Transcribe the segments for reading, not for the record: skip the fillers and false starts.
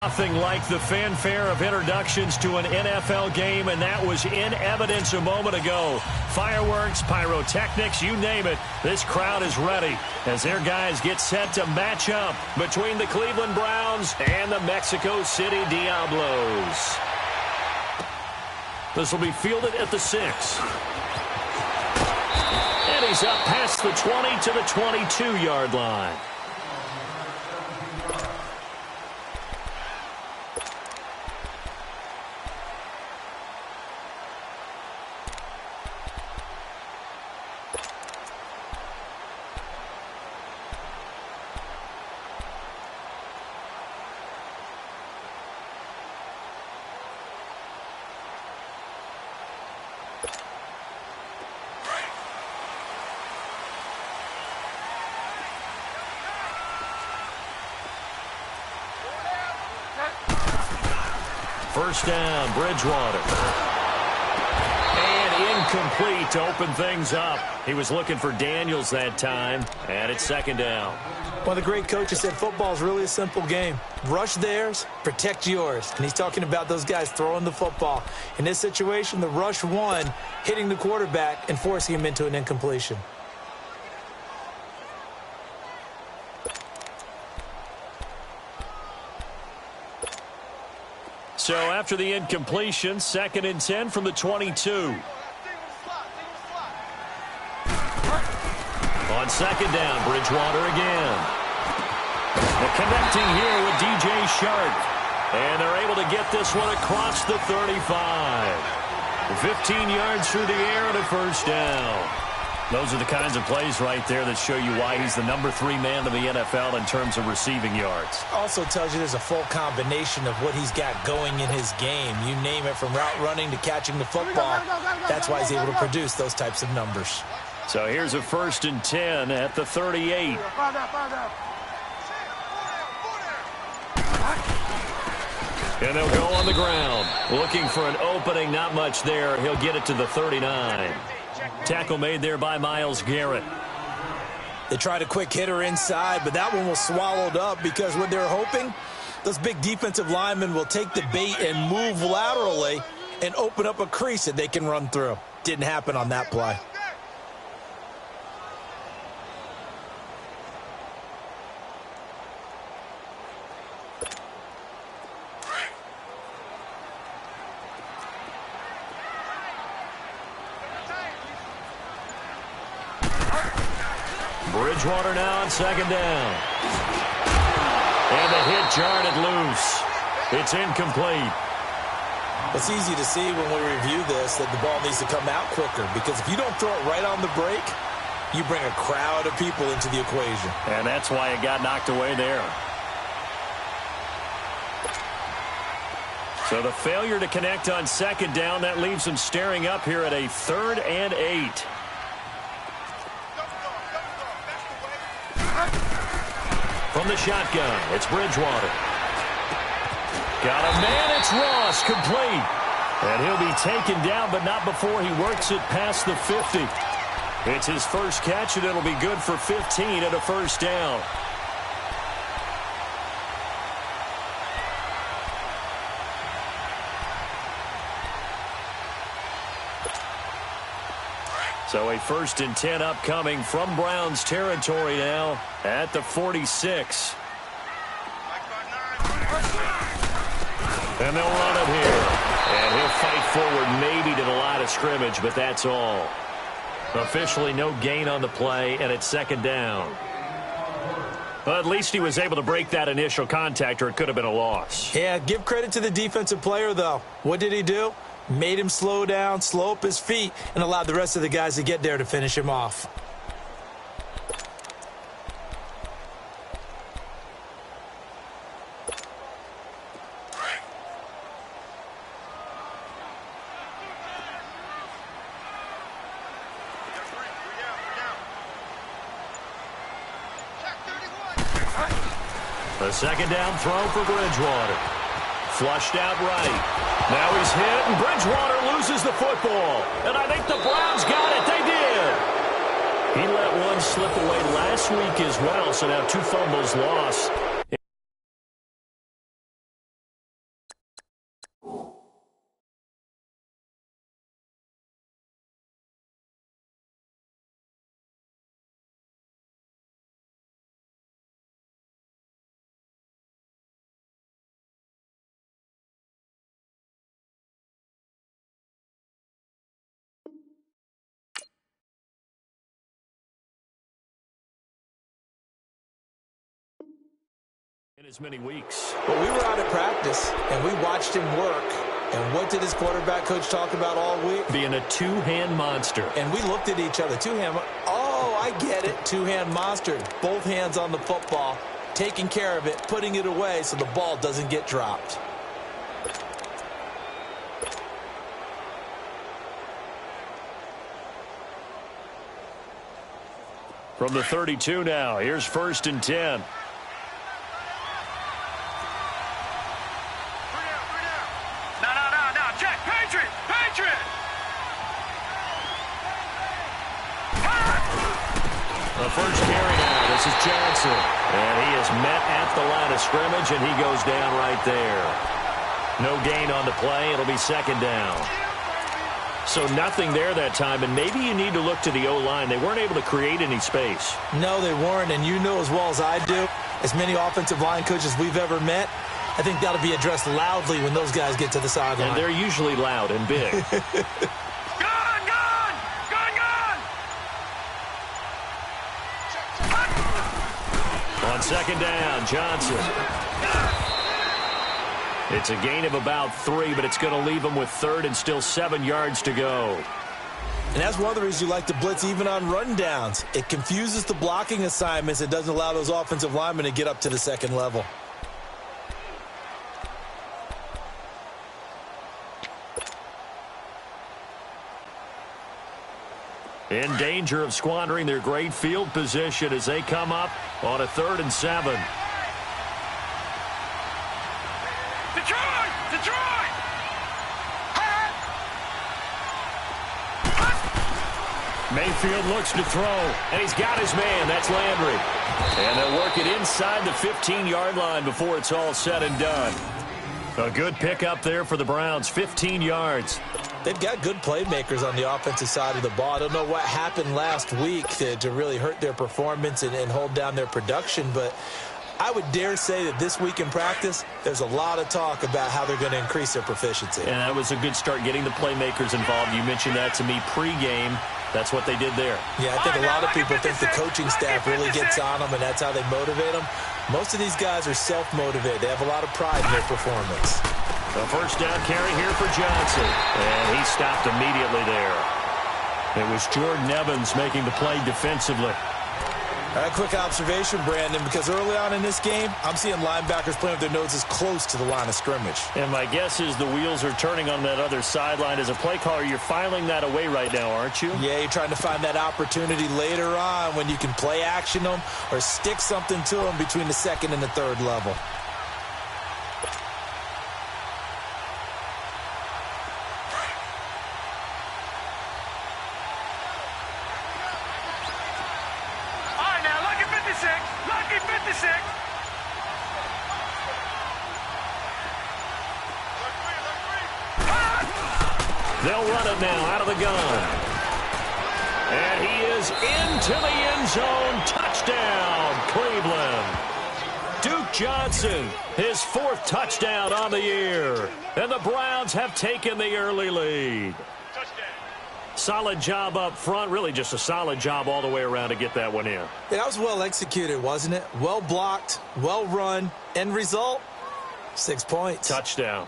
Nothing like the fanfare of introductions to an NFL game, and that was in evidence a moment ago. Fireworks, pyrotechnics, you name it. This crowd is ready as their guys get set to match up between the Cleveland Browns and the Mexico City Diablos. This will be fielded at the 6. And he's up past the 20 to the 22-yard line. First down, Bridgewater. And incomplete to open things up. He was looking for Daniels that time, and it's second down. One of the great coaches said football is really a simple game. Rush theirs, protect yours. And he's talking about those guys throwing the football. In this situation, the rush won, hitting the quarterback and forcing him into an incompletion. So after the incompletion, 2nd and 10 from the 22. On second down, Bridgewater again. The connecting here with DJ Sharp. And they're able to get this one across the 35. 15 yards through the air and a first down. Those are the kinds of plays right there that show you why he's the number 3 man in the NFL in terms of receiving yards. Also tells you there's a full combination of what he's got going in his game. You name it, from route running to catching the football. That's why he's able to produce those types of numbers. So here's a 1st and 10 at the 38. And they'll go on the ground. Looking for an opening, not much there. He'll get it to the 39. Tackle made there by Myles Garrett. They tried a quick hitter inside, but that one was swallowed up because what they're hoping, those big defensive linemen will take the bait and move laterally and open up a crease that they can run through. Didn't happen on that play. Bridgewater now on second down. And the hit jarred it loose. It's incomplete. It's easy to see when we review this that the ball needs to come out quicker, because if you don't throw it right on the break, you bring a crowd of people into the equation. And that's why it got knocked away there. So the failure to connect on second down, that leaves them staring up here at a 3rd and 8. From the shotgun, it's Bridgewater. Got a man, it's Ross, complete. And he'll be taken down, but not before he works it past the 50. It's his first catch, and it'll be good for 15 and a first down. So a 1st and 10 upcoming from Browns territory now at the 46. And they'll run it here. And he'll fight forward maybe to the line of scrimmage, but that's all. Officially no gain on the play, and it's second down. But at least he was able to break that initial contact, or it could have been a loss. Yeah, give credit to the defensive player, though. What did he do? Made him slow down, slow up his feet, and allowed the rest of the guys to get there to finish him off. The second down throw for Bridgewater. Flushed out right. Now he's hit, and Bridgewater loses the football. And I think the Browns got it. They did. He let one slip away last week as well, so now 2 fumbles lost. In as many weeks. Well, we were out at practice, and we watched him work. And what did his quarterback coach talk about all week? Being a two-hand monster. And we looked at each other. Oh, I get it. Two-hand monster. Both hands on the football, taking care of it, putting it away so the ball doesn't get dropped. From the 32 now, here's 1st and 10. The first carry now, this is Johnson. And he is met at the line of scrimmage, and he goes down right there. No gain on the play. It'll be 2nd down. So nothing there that time, and maybe you need to look to the O-line. They weren't able to create any space. No, they weren't, and you know as well as I do, as many offensive line coaches we've ever met, I think that'll be addressed loudly when those guys get to the sideline. And they're usually loud and big. On 2nd down, Johnson. It's a gain of about 3, but it's going to leave him with 3rd and still 7 yards to go. And that's one of the reasons you like to blitz even on rundowns. It confuses the blocking assignments. It doesn't allow those offensive linemen to get up to the 2nd level. In danger of squandering their great field position as they come up on a 3rd and 7. Mayfield looks to throw, and he's got his man. That's Landry. And they'll work it inside the 15-yard line before it's all said and done. A good pickup there for the Browns, 15 yards. They've got good playmakers on the offensive side of the ball. I don't know what happened last week to really hurt their performance and hold down their production, but I would dare say that this week in practice, there's a lot of talk about how they're going to increase their proficiency. And that was a good start, getting the playmakers involved. You mentioned that to me pregame. That's what they did there. Yeah, I think a lot of people think the coaching staff really gets on them, and that's how they motivate them. Most of these guys are self-motivated. They have a lot of pride in their performance. The first down carry here for Johnson. And he stopped immediately there. It was Jordan Evans making the play defensively. A quick observation, Brandon, because early on in this game, I'm seeing linebackers playing with their noses close to the line of scrimmage. And my guess is the wheels are turning on that other sideline. As a play caller, you're filing that away right now, aren't you? Yeah, you're trying to find that opportunity later on when you can play action them or stick something to them between the 2nd and the 3rd level. They'll run it now out of the gun. And he is into the end zone. Touchdown, Cleveland. Duke Johnson, his 4th touchdown on the year. And the Browns have taken the early lead. Solid job up front. Really just a solid job all the way around to get that one in. Yeah, that was well executed, wasn't it? Well blocked, well run. End result, 6 points. Touchdown.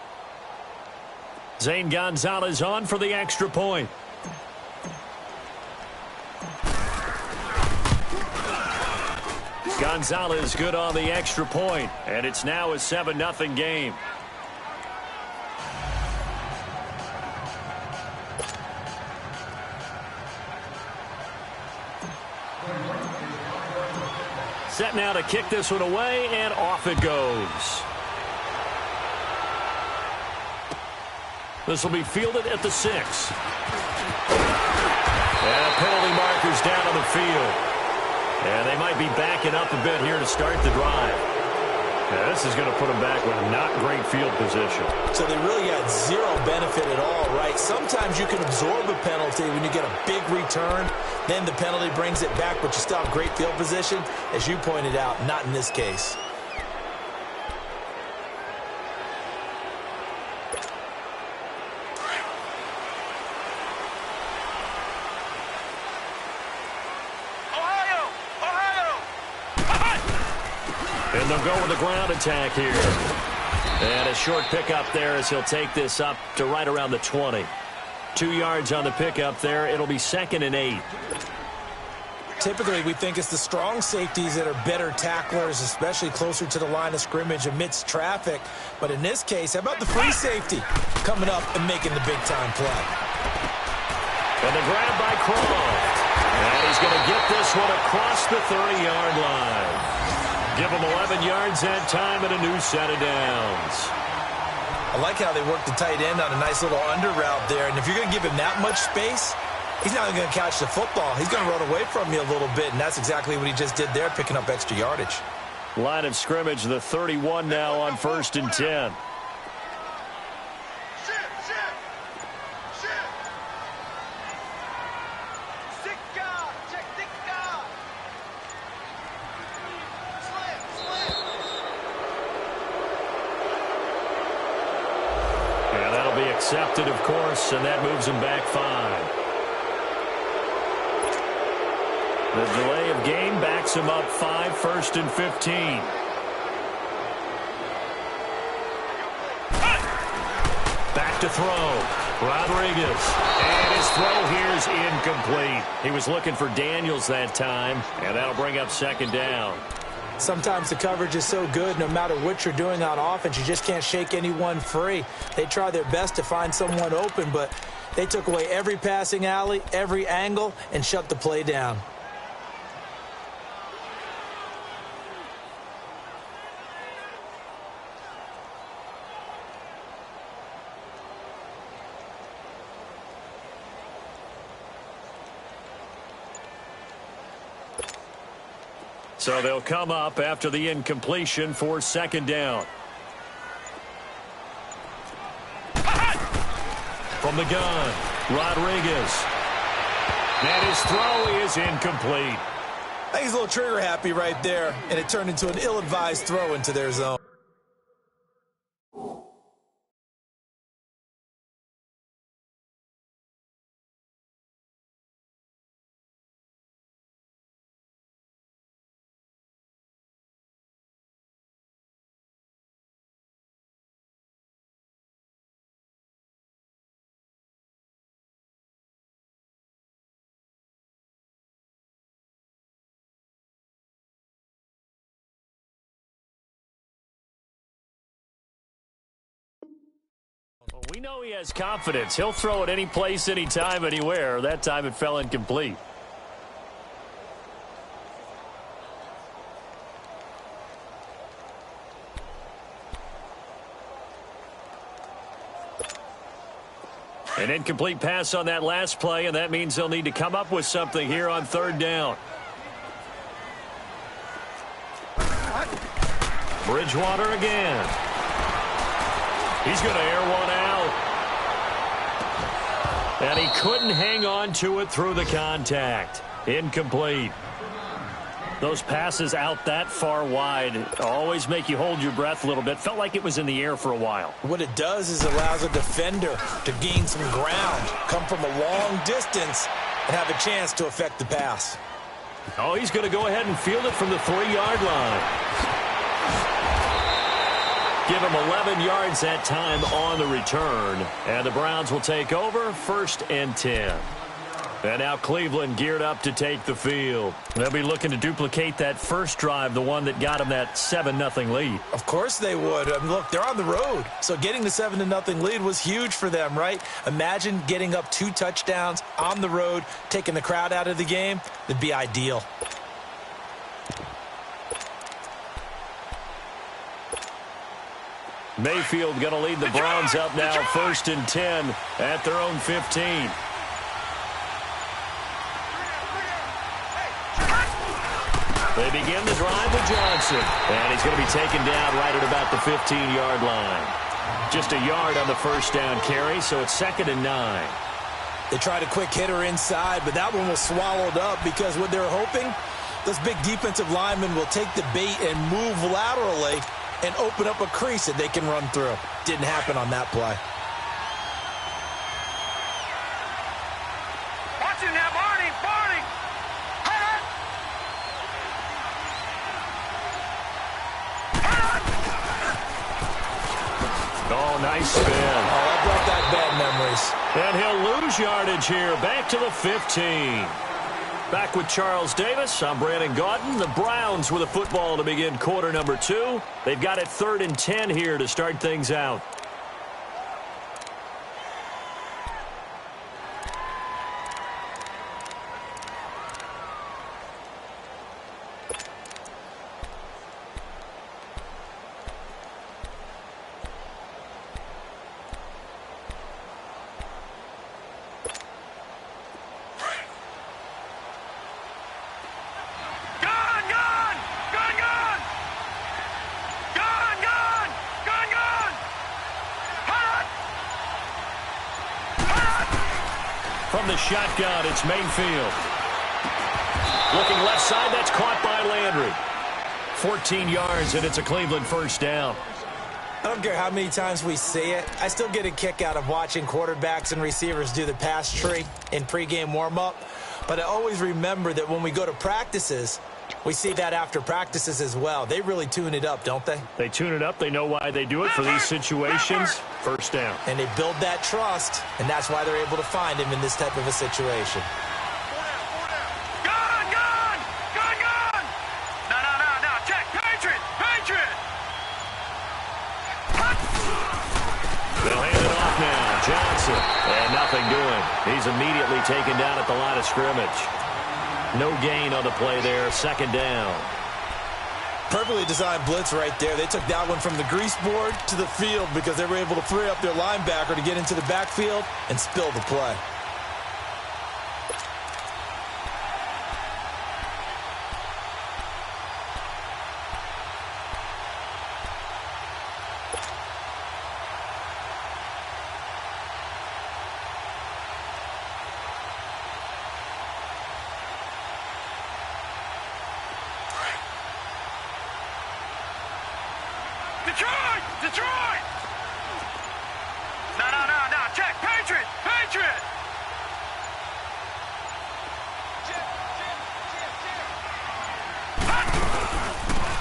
Zane Gonzalez on for the extra point. Gonzalez good on the extra point, and it's now a 7-0 game. Set now to kick this one away, and off it goes. This will be fielded at the 6. And penalty markers down on the field. And they might be backing up a bit here to start the drive. Yeah, this is going to put them back with not great field position. So they really got zero benefit at all, right? Sometimes you can absorb a penalty when you get a big return. Then the penalty brings it back, but you still have great field position. As you pointed out, not in this case. they'll go with the ground attack here. And a short pickup there as he'll take this up to right around the 20. 2 yards on the pickup there. It'll be 2nd and 8. Typically, we think it's the strong safeties that are better tacklers, especially closer to the line of scrimmage amidst traffic. But in this case, how about the free safety coming up and making the big-time play? And the grab by Croft. And he's going to get this one across the 30-yard line. Give him 11 yards that time and a new set of downs. I like how they work the tight end on a nice little under route there. And if you're going to give him that much space, he's not going to catch the football. He's going to run away from you a little bit, and that's exactly what he just did there, picking up extra yardage. Line of scrimmage, the 31 now on 1st and 10. And that'll be accepted, of course, and that moves him back 5. The delay of game backs him up 5, 1st and 15. Back to throw. Rodriguez. And his throw here is incomplete. He was looking for Daniels that time, and that'll bring up 2nd down. Sometimes the coverage is so good, no matter what you're doing on offense, you just can't shake anyone free. They try their best to find someone open, but they took away every passing alley, every angle, and shut the play down. So they'll come up after the incompletion for 2nd down. From the gun, Rodriguez. And his throw is incomplete. I think he's a little trigger happy right there, and it turned into an ill-advised throw into their zone. Well, we know he has confidence. He'll throw it any place, anytime, anywhere. That time it fell incomplete. An incomplete pass on that last play, and that means they'll need to come up with something here on 3rd down. Bridgewater again. He's going to air one out. And he couldn't hang on to it through the contact. Incomplete. Those passes out that far wide always make you hold your breath a little bit. Felt like it was in the air for a while. What it does is allows a defender to gain some ground, come from a long distance, and have a chance to affect the pass. Oh, he's going to go ahead and field it from the 3-yard line. Give him 11 yards that time on the return. And the Browns will take over 1st and 10. And now Cleveland geared up to take the field. They'll be looking to duplicate that first drive, the one that got them that 7-0 lead. Of course they would. Look, they're on the road. So getting the 7-0 lead was huge for them, right? Imagine getting up 2 touchdowns on the road, taking the crowd out of the game. That'd be ideal. Mayfield going to lead the Browns up now 1st and 10 at their own 15. They begin the drive with Johnson. And he's going to be taken down right at about the 15-yard line. Just a yard on the first down carry, so it's 2nd and 9. They tried a quick hitter inside, but that one was swallowed up because what they're hoping, those big defensive linemen will take the bait and move laterally and open up a crease that they can run through. Didn't happen on that play. Watch him now, Barney! Barney! Oh, nice spin. Oh, that brought back bad memories. And he'll lose yardage here, back to the 15. Back with Charles Davis, I'm Brandon Gaudin. The Browns with a football to begin quarter number 2. They've got it 3rd and 10 here to start things out. From the shotgun, it's Mayfield. Looking left side, that's caught by Landry. 14 yards, and it's a Cleveland first down. I don't care how many times we see it. I still get a kick out of watching quarterbacks and receivers do the pass tree in pregame warm-up. But I always remember that when we go to practices, we see that after practices as well. They really tune it up, don't they? They tune it up. They know why they do it for these situations. First down. And they build that trust, and that's why they're able to find him in this type of a situation. They'll hand it off now. Johnson. And nothing doing. He's immediately taken down at the line of scrimmage. No gain on the play there. Second down. Perfectly designed blitz right there. They took that one from the grease board to the field because they were able to free up their linebacker to get into the backfield and spill the play. Detroit! No, check, Patriot!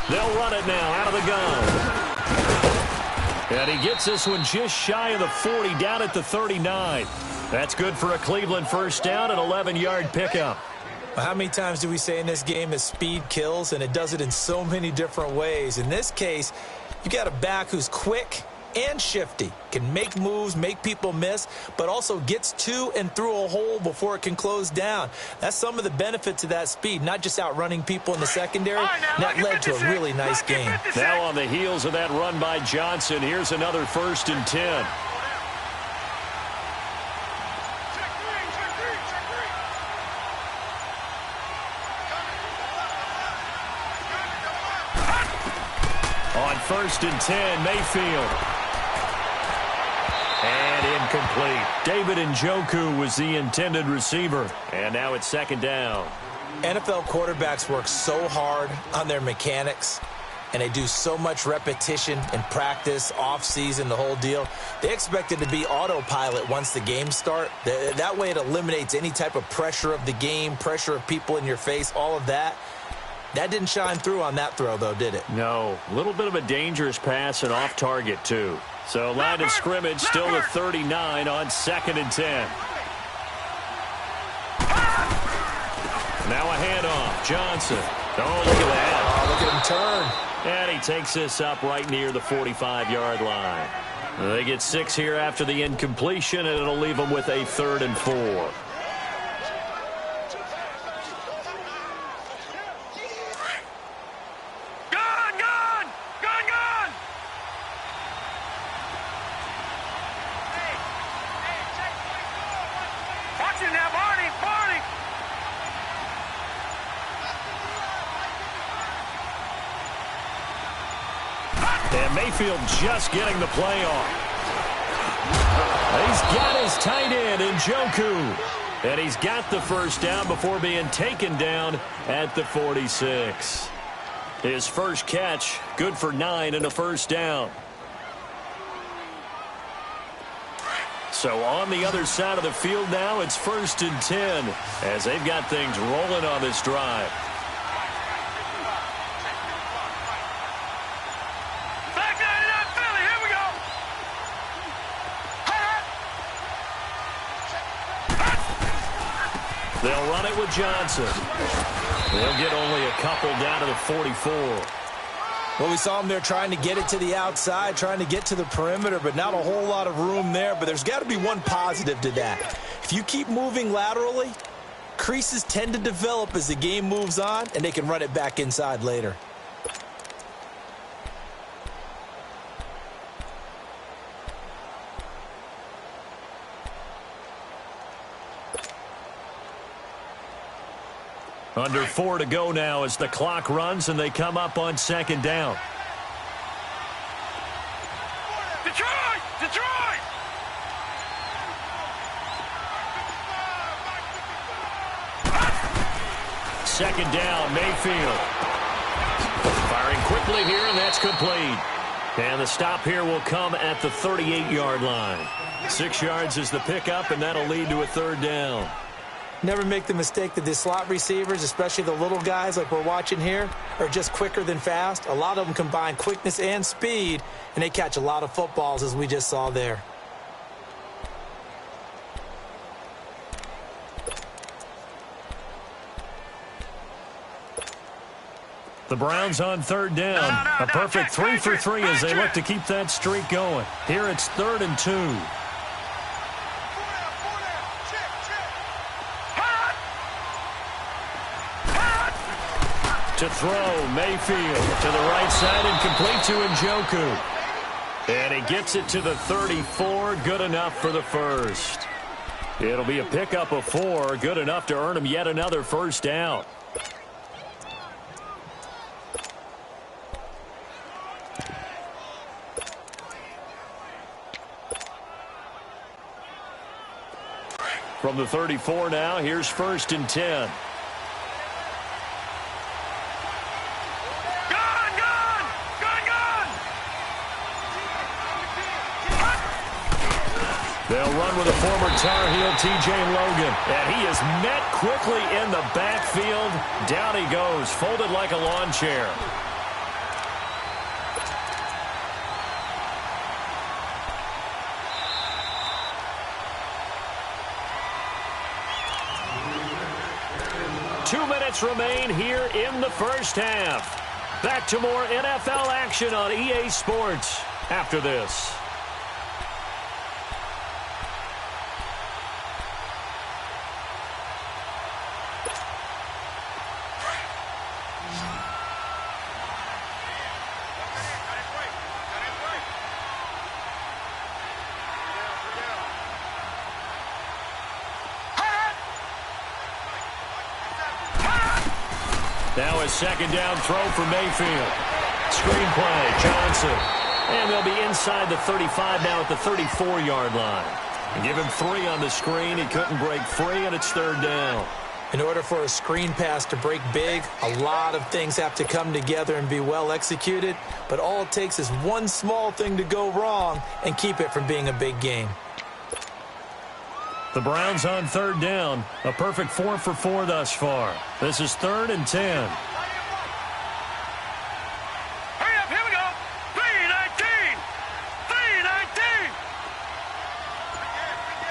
They'll run it now out of the gun. And he gets this one just shy of the 40, down at the 39. That's good for a Cleveland first down, an 11-yard pickup. How many times do we say in this game that speed kills, and it does it in so many different ways? In this case, you got a back who's quick and shifty, can make moves, make people miss, but also gets to and through a hole before it can close down. That's some of the benefits of that speed, not just outrunning people in the secondary. That led to a really nice game. Now on the heels of that run by Johnson, here's another 1st and 10. On 1st and 10, Mayfield. And incomplete. David Njoku was the intended receiver. And now it's 2nd down. NFL quarterbacks work so hard on their mechanics, and they do so much repetition in practice, off-season, the whole deal. They expect it to be autopilot once the games start. That way it eliminates any type of pressure of the game, pressure of people in your face, all of that. That didn't shine through on that throw, though, did it? No. A little bit of a dangerous pass and off target, too. So line of scrimmage still at 39 on 2nd and 10. Now a handoff. Johnson. Oh, look at that. Oh, look at him turn. And he takes this up right near the 45-yard line. They get 6 here after the incompletion, and it'll leave them with a 3rd and 4. And Mayfield just getting the play off. He's got his tight end, Njoku. And he's got the first down before being taken down at the 46. His first catch, good for 9 and a first down. So on the other side of the field now, it's 1st and 10 as they've got things rolling on this drive. They'll run it with Johnson. They'll get only a couple down to the 44. Well, we saw him there trying to get it to the outside, trying to get to the perimeter, but not a whole lot of room there. But there's got to be one positive to that. If you keep moving laterally, creases tend to develop as the game moves on, and they can run it back inside later. Under 4 to go now as the clock runs and they come up on second down. Detroit! Detroit! Second down, Mayfield. Firing quickly here, and that's complete. And the stop here will come at the 38-yard line. 6 yards is the pickup, and that'll lead to a third down. Never make the mistake that the slot receivers, especially the little guys like we're watching here, are just quicker than fast. A lot of them combine quickness and speed, and they catch a lot of footballs, as we just saw there. The Browns on third down. A perfect 3 for 3 as they look to keep that streak going. Here it's 3rd and 2. To throw, Mayfield to the right side and complete to Njoku. And he gets it to the 34, good enough for the first. It'll be a pickup of 4, good enough to earn him yet another first down. From the 34 now, here's 1st and 10. They'll run with a former Tar Heel, T.J. Logan. And he is met quickly in the backfield. Down he goes, folded like a lawn chair. Two minutes remain here in the first half. Back to more NFL action on EA Sports after this. Now a second down throw for Mayfield. Screen play, Johnson. And they'll be inside the 35 now at the 34-yard line. And give him 3 on the screen. He couldn't break free, and it's 3rd down. In order for a screen pass to break big, a lot of things have to come together and be well executed. But all it takes is one small thing to go wrong and keep it from being a big game. The Browns on 3rd down. A perfect 4 for 4 thus far. This is 3rd and 10. Hurry up, here we go. 3-19. 3-19.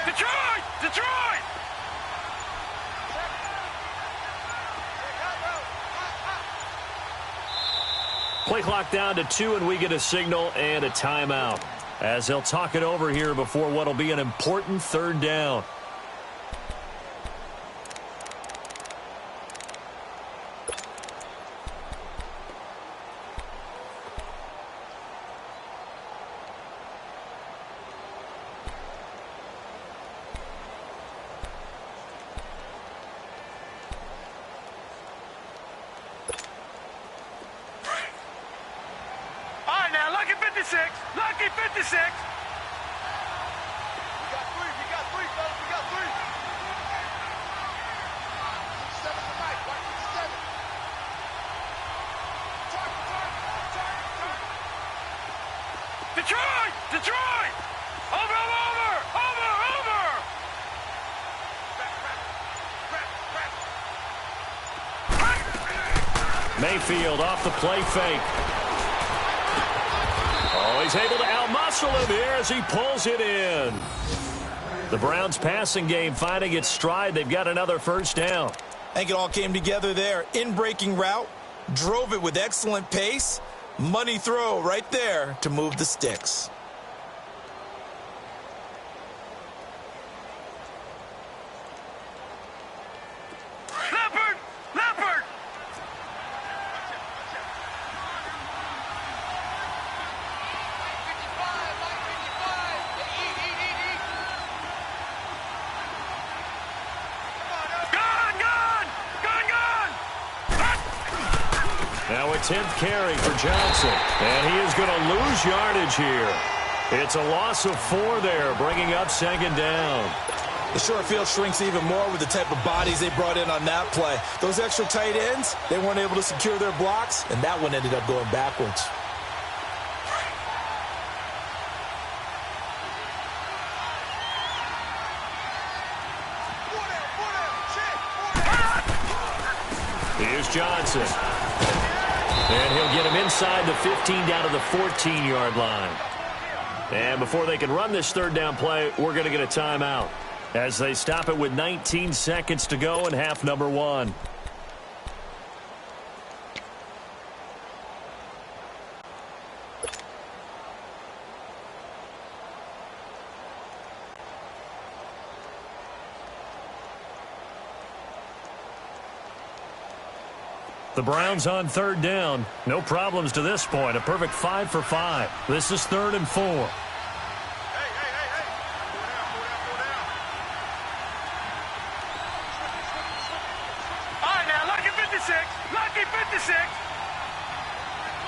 Detroit! Detroit! Play clock down to 2, and we get a signal and a timeout, as they'll talk it over here before what will be an important 3rd down. All right, now, lucky 56. Lucky 56. Detroit! Detroit! Over, over! Over, over! Mayfield off the play fake. Oh, he's able to outmuscle him here as he pulls it in. The Browns passing game finding its stride. They've got another first down. I think it all came together there. In-breaking route, drove it with excellent pace. Money throw right there to move the sticks. Leopard! Leopard! Gone! Gone! Gone! Gone! Now a 10th carry for Johnson. And he is going to lose yardage here. It's a loss of 4 there, bringing up second down. The short field shrinks even more with the type of bodies they brought in on that play. Those extra tight ends, they weren't able to secure their blocks, and that one ended up going backwards. Here's Johnson. And he'll get him inside the 15 down to the 14-yard line. And before they can run this third down play, we're going to get a timeout as they stop it with 19 seconds to go in half number 1. The Browns on third down. No problems to this point. A perfect 5 for 5. This is 3rd and 4. All right, now, lucky 56. Lucky 56.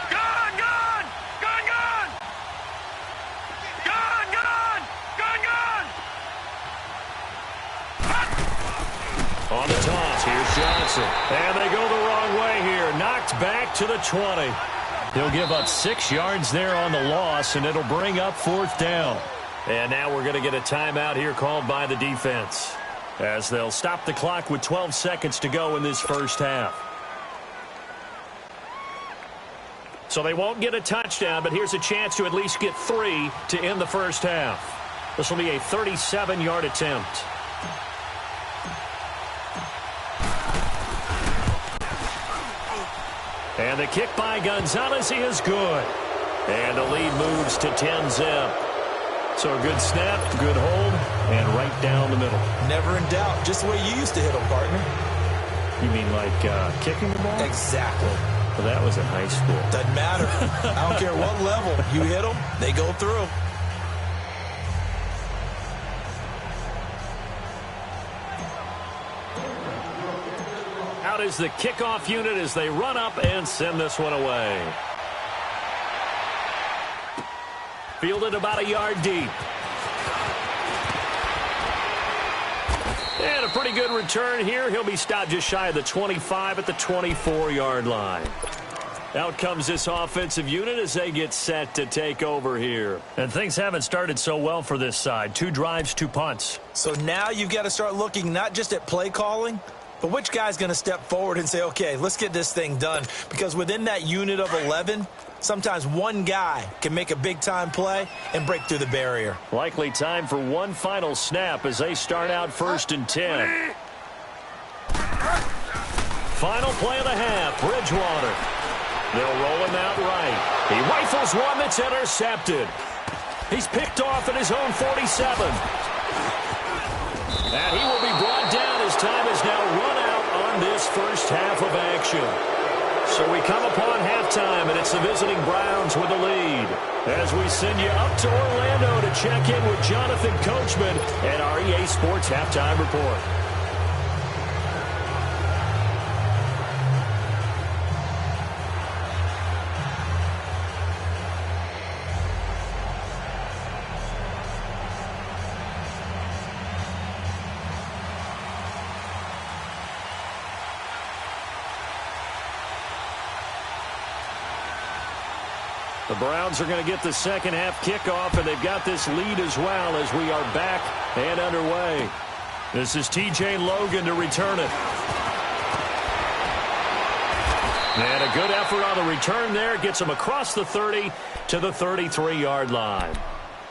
Gone! Gone! Gone! Gone! Gone! Gone! Gone! Gone! On the toss, here's Johnson. And they go the wrong way here. Knocked back to the 20. He'll give up 6 yards there on the loss, and it'll bring up 4th down. And now we're going to get a timeout here called by the defense, as they'll stop the clock with 12 seconds to go in this first half. So they won't get a touchdown, but here's a chance to at least get 3 to end the first half. This will be a 37-yard attempt. And the kick by Gonzalez is good. And the lead moves to 10-zip. So a good snap, good hold, and right down the middle. Never in doubt. Just the way you used to hit them, partner. You mean like kicking the ball? Exactly. Well, that was in high school. Doesn't matter. I don't care what level. You hit them, they go through. Out is the kickoff unit as they run up and send this one away. Fielded about a yard deep. And a pretty good return here. He'll be stopped just shy of the 25 at the 24-yard line. Out comes this offensive unit as they get set to take over here. And things haven't started so well for this side. 2 drives, 2 punts. So now you've got to start looking not just at play calling, but which guy's going to step forward and say, okay, let's get this thing done. Because within that unit of 11, sometimes one guy can make a big-time play and break through the barrier. Likely time for one final snap as they start out 1st and 10. Final play of the half, Bridgewater. They'll roll him out right. He rifles one that's intercepted. He's picked off at his own 47. And he will be brought down as time has now run out on this first half of action. So we come upon halftime, and it's the visiting Browns with the lead. As we send you up to Orlando to check in with Jonathan Coachman and our EA Sports Halftime Report. The Browns are going to get the second half kickoff, and they've got this lead as well as we are back and underway. This is T.J. Logan to return it. And a good effort on the return there. Gets him across the 30 to the 33-yard line.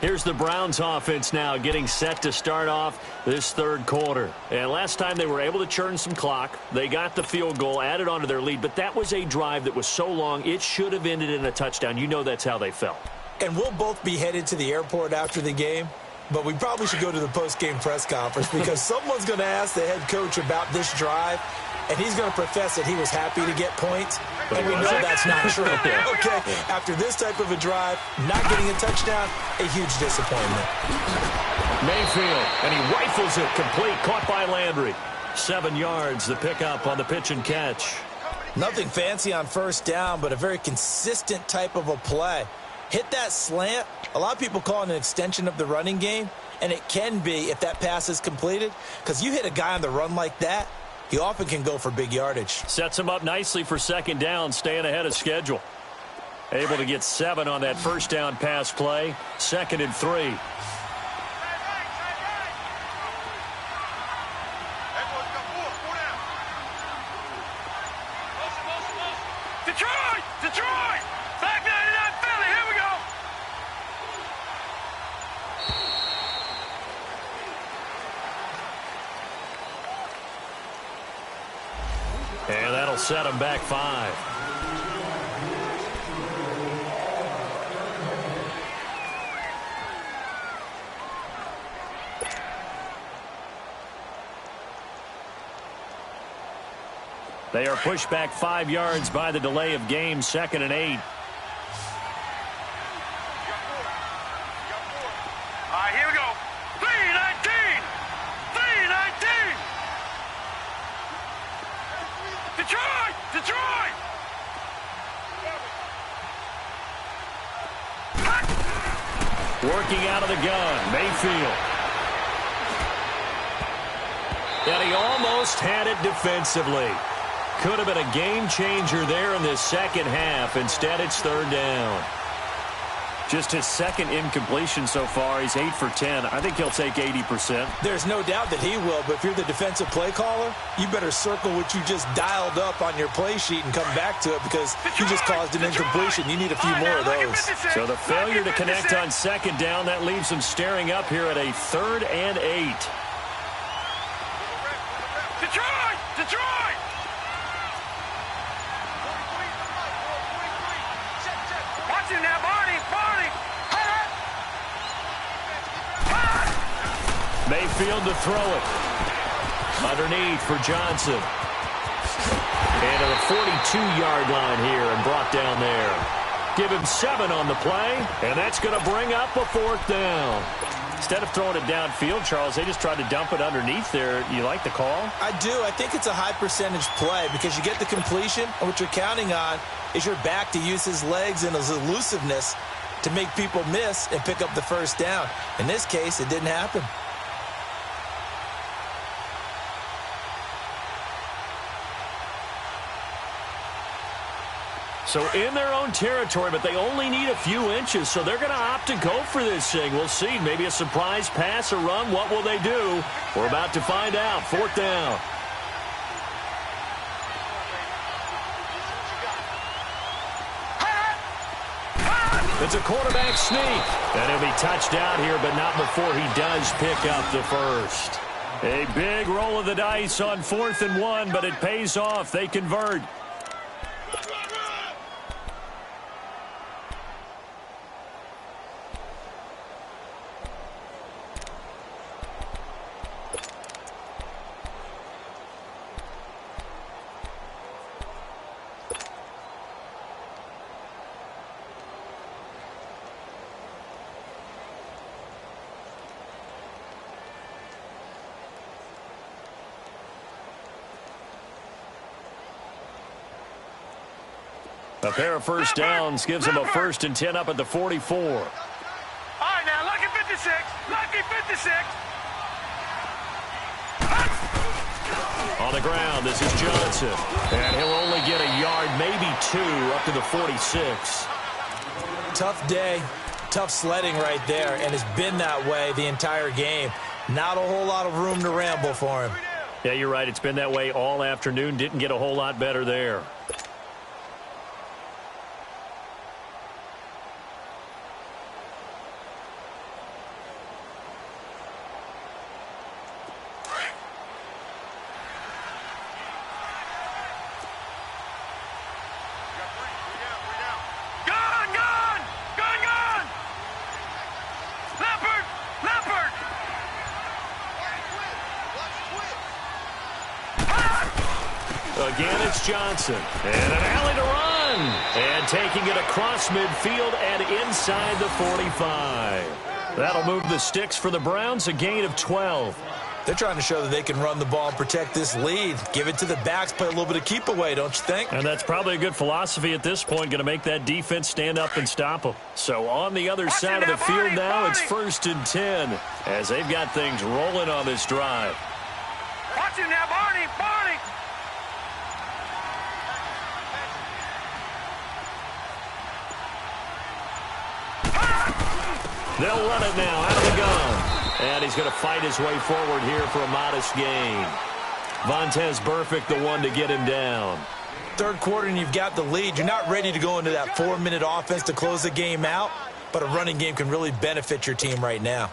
Here's the Browns offense now getting set to start off this third quarter. And last time they were able to churn some clock. They got the field goal, added onto their lead. But that was a drive that was so long, it should have ended in a touchdown. You know that's how they felt. And we'll both be headed to the airport after the game. But we probably should go to the post-game press conference because someone's going to ask the head coach about this drive, and he's going to profess that he was happy to get points, and we know that's not true. Okay, after this type of a drive, not getting a touchdown, a huge disappointment. Mayfield, and he rifles it complete, caught by Landry. 7 yards, the pickup on the pitch and catch. Nothing fancy on first down, but a very consistent type of a play. Hit that slant. A lot of people call it an extension of the running game, and it can be if that pass is completed, because you hit a guy on the run like that, he often can go for big yardage. Sets him up nicely for second down, staying ahead of schedule. Able to get 7 on that first down pass play. 2nd and 3. Detroit! Back 99 Philly, here we go! And that'll set him back 5. They are pushed back 5 yards by the delay of game, 2nd and 8. All right, here we go. 3-19! 3-19! Detroit! Detroit! Working out of the gun, Mayfield. And he almost had it defensively. Could have been a game changer there in this second half. Instead, it's 3rd down. Just his second incompletion so far. He's 8 for 10. I think he'll take 80%. There's no doubt that he will, but if you're the defensive play caller, you better circle what you just dialed up on your play sheet and come back to it because you just caused an incompletion. You need a few more of those. So the failure to connect on second down, that leaves him staring up here at a 3rd and 8. Detroit! Detroit! Watch him now, Barney! Barney! Mayfield to throw it. Underneath for Johnson. And to the 42-yard line here and brought down there. Give him 7 on the play, and that's going to bring up a 4th down. Instead of throwing it downfield, Charles, they just tried to dump it underneath there. You like the call? I do. I think it's a high percentage play because you get the completion, and what you're counting on is your back to use his legs and his elusiveness to make people miss and pick up the first down. In this case, it didn't happen. So in their own territory, but they only need a few inches, so they're going to opt to go for this thing. We'll see. Maybe a surprise pass or run. What will they do? We're about to find out. 4th down. It's a quarterback sneak. And he'll be touched out here, but not before he does pick up the first. A big roll of the dice on 4th and 1, but it pays off. They convert. A pair of first downs gives them a 1st and 10 up at the 44. All right, now, lucky 56. Lucky 56. On the ground, this is Johnson. And he'll only get a yard, maybe 2, up to the 46. Tough day, tough sledding right there, and it's been that way the entire game. Not a whole lot of room to ramble for him. Yeah, you're right. It's been that way all afternoon. Didn't get a whole lot better there. Again, it's Johnson. And an alley to run. And taking it across midfield and inside the 45. That'll move the sticks for the Browns, a gain of 12. They're trying to show that they can run the ball and protect this lead. Give it to the backs, play a little bit of keep away, don't you think? And that's probably a good philosophy at this point, going to make that defense stand up and stop them. So on the other side of the field now, it's 1st and 10 as they've got things rolling on this drive. Watch him now, Barney, Barney. They'll run it now out of the gun. And he's going to fight his way forward here for a modest gain. Vontaze Burfict, the one to get him down. Third quarter and you've got the lead. You're not ready to go into that 4-minute offense to close the game out, but a running game can really benefit your team right now.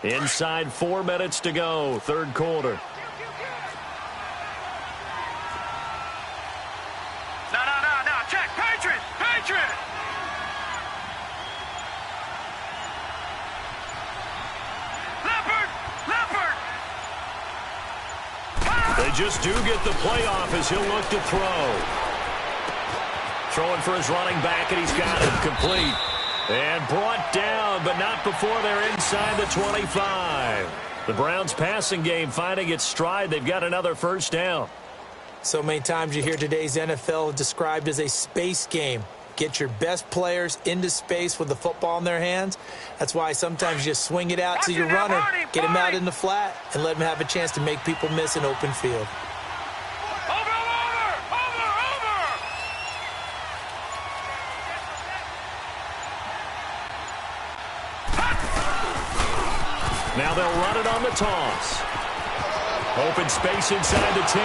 Inside 4 minutes to go, third quarter. No, check, Patriot, Patriot. Leopard. They just do get the playoff as he'll look to throw. Throwing for his running back, and he's got it complete. And brought down, but not before they're inside the 25. The Browns passing game finding its stride. They've got another first down. So many times you hear today's NFL described as a space game. Get your best players into space with the football in their hands. That's why sometimes you just swing it out to your runner, get him out in the flat, and let him have a chance to make people miss an open field. Over. Now they'll run it on the toss. Open space inside the 10.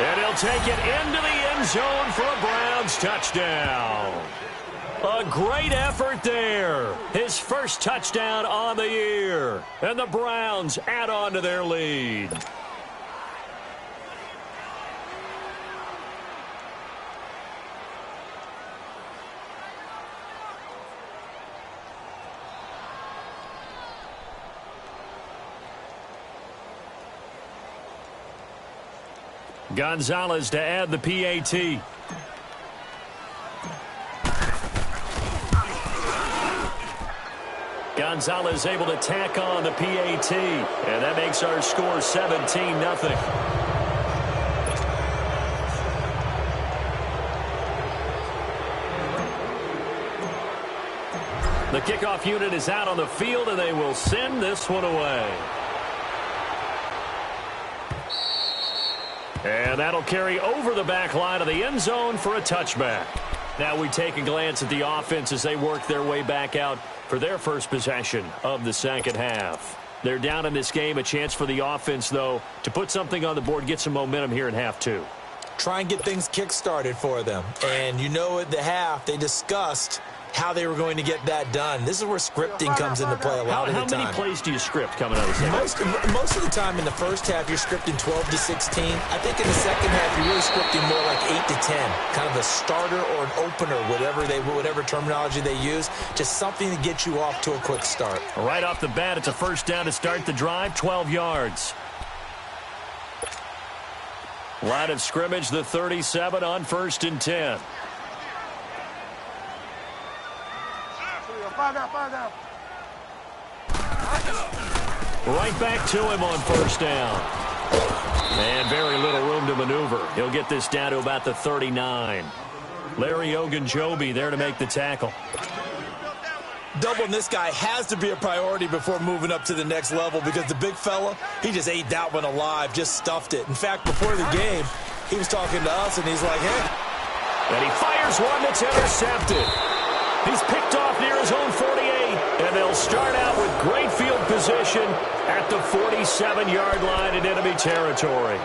And he'll take it into the end zone for a Browns touchdown. A great effort there. His first touchdown on the year. And the Browns add on to their lead. Gonzalez to add the PAT. Gonzalez able to tack on the PAT. And that makes our score 17-0. The kickoff unit is out on the field, and they will send this one away. And that'll carry over the back line of the end zone for a touchback. Now we take a glance at the offense as they work their way back out for their first possession of the second half. They're down in this game. A chance for the offense, though, to put something on the board, get some momentum here in half two. Try and get things kick-started for them. And you know at the half, they discussed how they were going to get that done. This is where scripting comes into play a lot of the time. How many plays do you script coming out of the second half? Most of the time in the first half, you're scripting 12 to 16. I think in the second half, you're really scripting more like 8 to 10. Kind of a starter or an opener, whatever terminology they use. Just something to get you off to a quick start. Right off the bat, it's a first down to start the drive, 12 yards. Line of scrimmage, the 37 on 1st and 10. Right back to him on first down. And very little room to maneuver. He'll get this down to about the 39. Larry Ogunjobi there to make the tackle. Doubling this guy has to be a priority before moving up to the next level because the big fella, he just ate that one alive, just stuffed it. In fact, before the game, he was talking to us, and he's like, hey. And he fires one that's intercepted. He's picked off near his own 48, and they'll start out with great field position at the 47-yard line in enemy territory.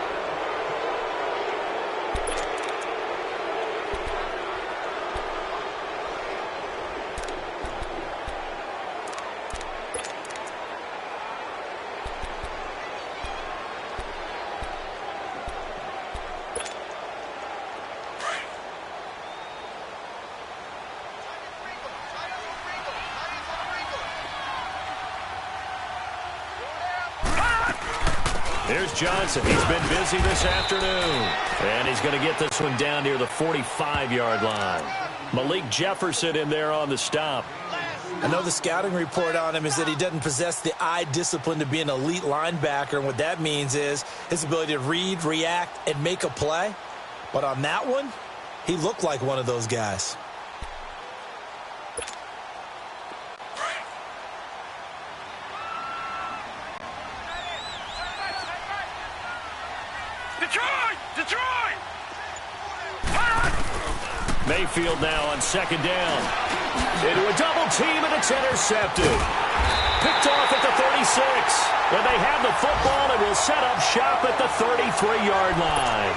Here's Johnson. He's been busy this afternoon. And he's going to get this one down near the 45-yard line. Malik Jefferson in there on the stop. I know the scouting report on him is that he doesn't possess the eye discipline to be an elite linebacker. And what that means is his ability to read, react, and make a play. But on that one, he looked like one of those guys. Detroit! Mayfield now on second down. Into a double team, and it's intercepted. Picked off at the 36. And they have the football and will set up shop at the 33-yard line.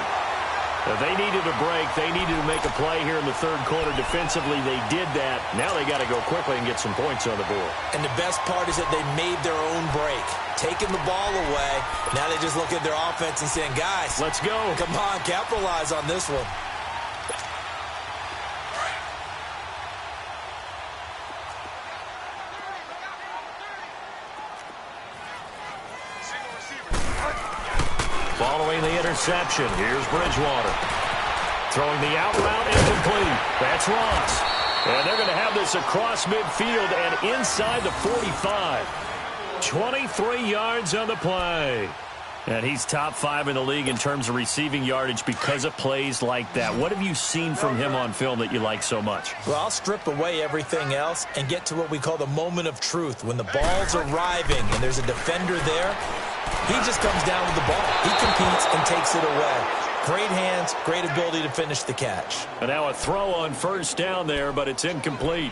They needed a break. They needed to make a play here in the third quarter. Defensively, they did that. Now they got to go quickly and get some points on the board. And the best part is that they made their own break. Taking the ball away. Now they just look at their offense and saying, guys, let's go. Come on, capitalize on this one. Following the interception, here's Bridgewater. Throwing the out route incomplete. That's Ross. And they're going to have this across midfield and inside the 45. 23 yards on the play. And he's top 5 in the league in terms of receiving yardage because of plays like that. What have you seen from him on film that you like so much? Well, I'll strip away everything else and get to what we call the moment of truth. When the ball's arriving and there's a defender there, he just comes down with the ball. He competes and takes it away. Great hands, great ability to finish the catch. And now a throw on first down there, but it's incomplete.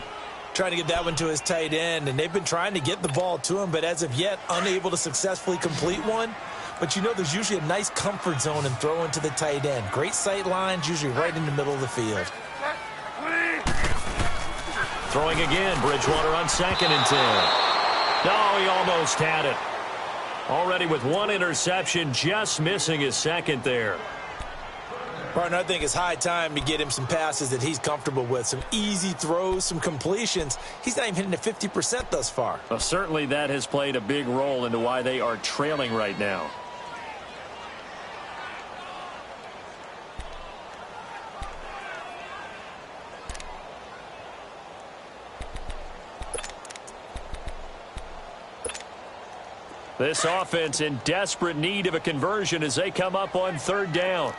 Trying to get that one to his tight end, and they've been trying to get the ball to him, but as of yet, unable to successfully complete one. But you know there's usually a nice comfort zone in throwing to the tight end. Great sight lines, usually right in the middle of the field. Throwing again, Bridgewater on 2nd and 10. No, he almost had it. Already with one interception, just missing his second there. Partner, I think it's high time to get him some passes that he's comfortable with. Some easy throws, some completions. He's not even hitting the 50% thus far. Well, certainly that has played a big role into why they are trailing right now. This offense in desperate need of a conversion as they come up on 3rd down.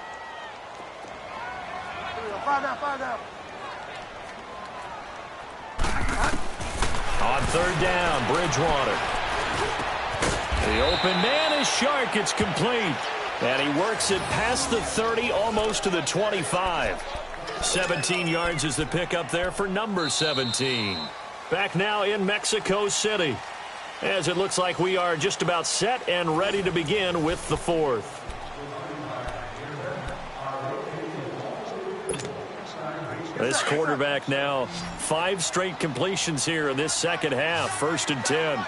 On 3rd down, Bridgewater. The open man is Shark. It's complete. And he works it past the 30, almost to the 25. 17 yards is the pickup there for number 17. Back now in Mexico City, as it looks like we are just about set and ready to begin with the 4th. This quarterback now, 5 straight completions here in this second half. 1st and 10.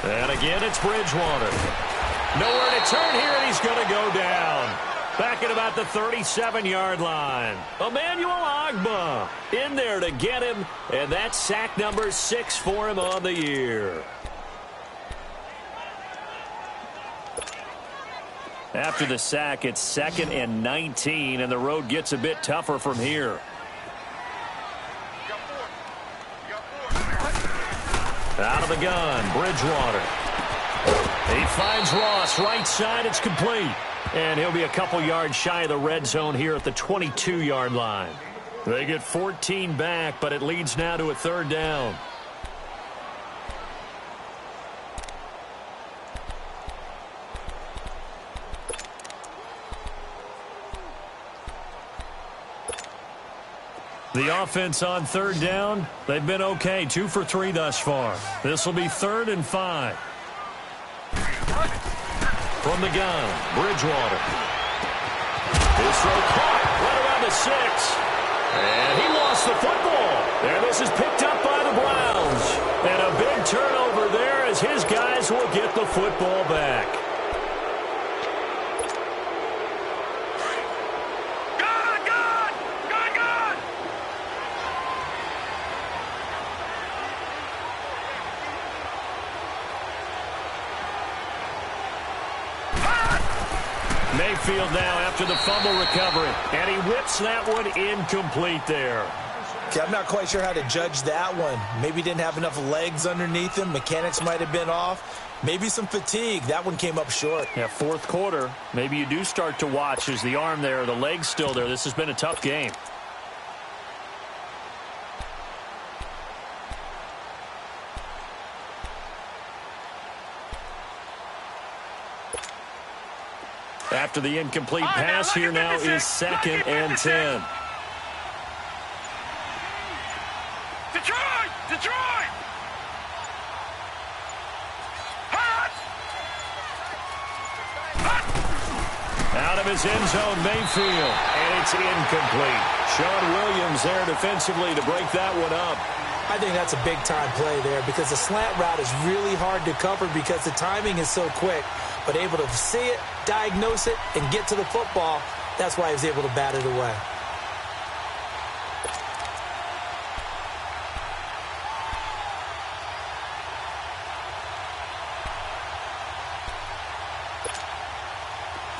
And again, it's Bridgewater. Nowhere to turn here, and he's going to go down. Back at about the 37-yard line. Emmanuel Ogbah in there to get him, and that's sack number 6 for him on the year. After the sack, it's 2nd and 19, and the road gets a bit tougher from here. Out of the gun, Bridgewater. He finds Ross right side. It's complete. And he'll be a couple yards shy of the red zone here at the 22-yard line. They get 14 back, but it leads now to a 3rd down. The offense on 3rd down, they've been okay. 2 for 3 thus far. This will be 3rd and 5. From the gun, Bridgewater. His throw caught right around the 6. And he lost the football. And this is picked up by the Browns. And a big turnover there as his guys will get the football back. Mayfield now after the fumble recovery, and he whips that one incomplete there. Okay, I'm not quite sure how to judge that one. Maybe didn't have enough legs underneath him. Mechanics might have been off. Maybe some fatigue. That one came up short. Yeah, fourth quarter, maybe you do start to watch. Is the arm there, the leg's still there? This has been a tough game. After the incomplete pass, here now is 2nd and 10. Detroit! Out of his end zone, Mayfield, and it's incomplete. Sean Williams there defensively to break that one up. I think that's a big-time play there because the slant route is really hard to cover because the timing is so quick. But able to see it, diagnose it, and get to the football, that's why he was able to bat it away.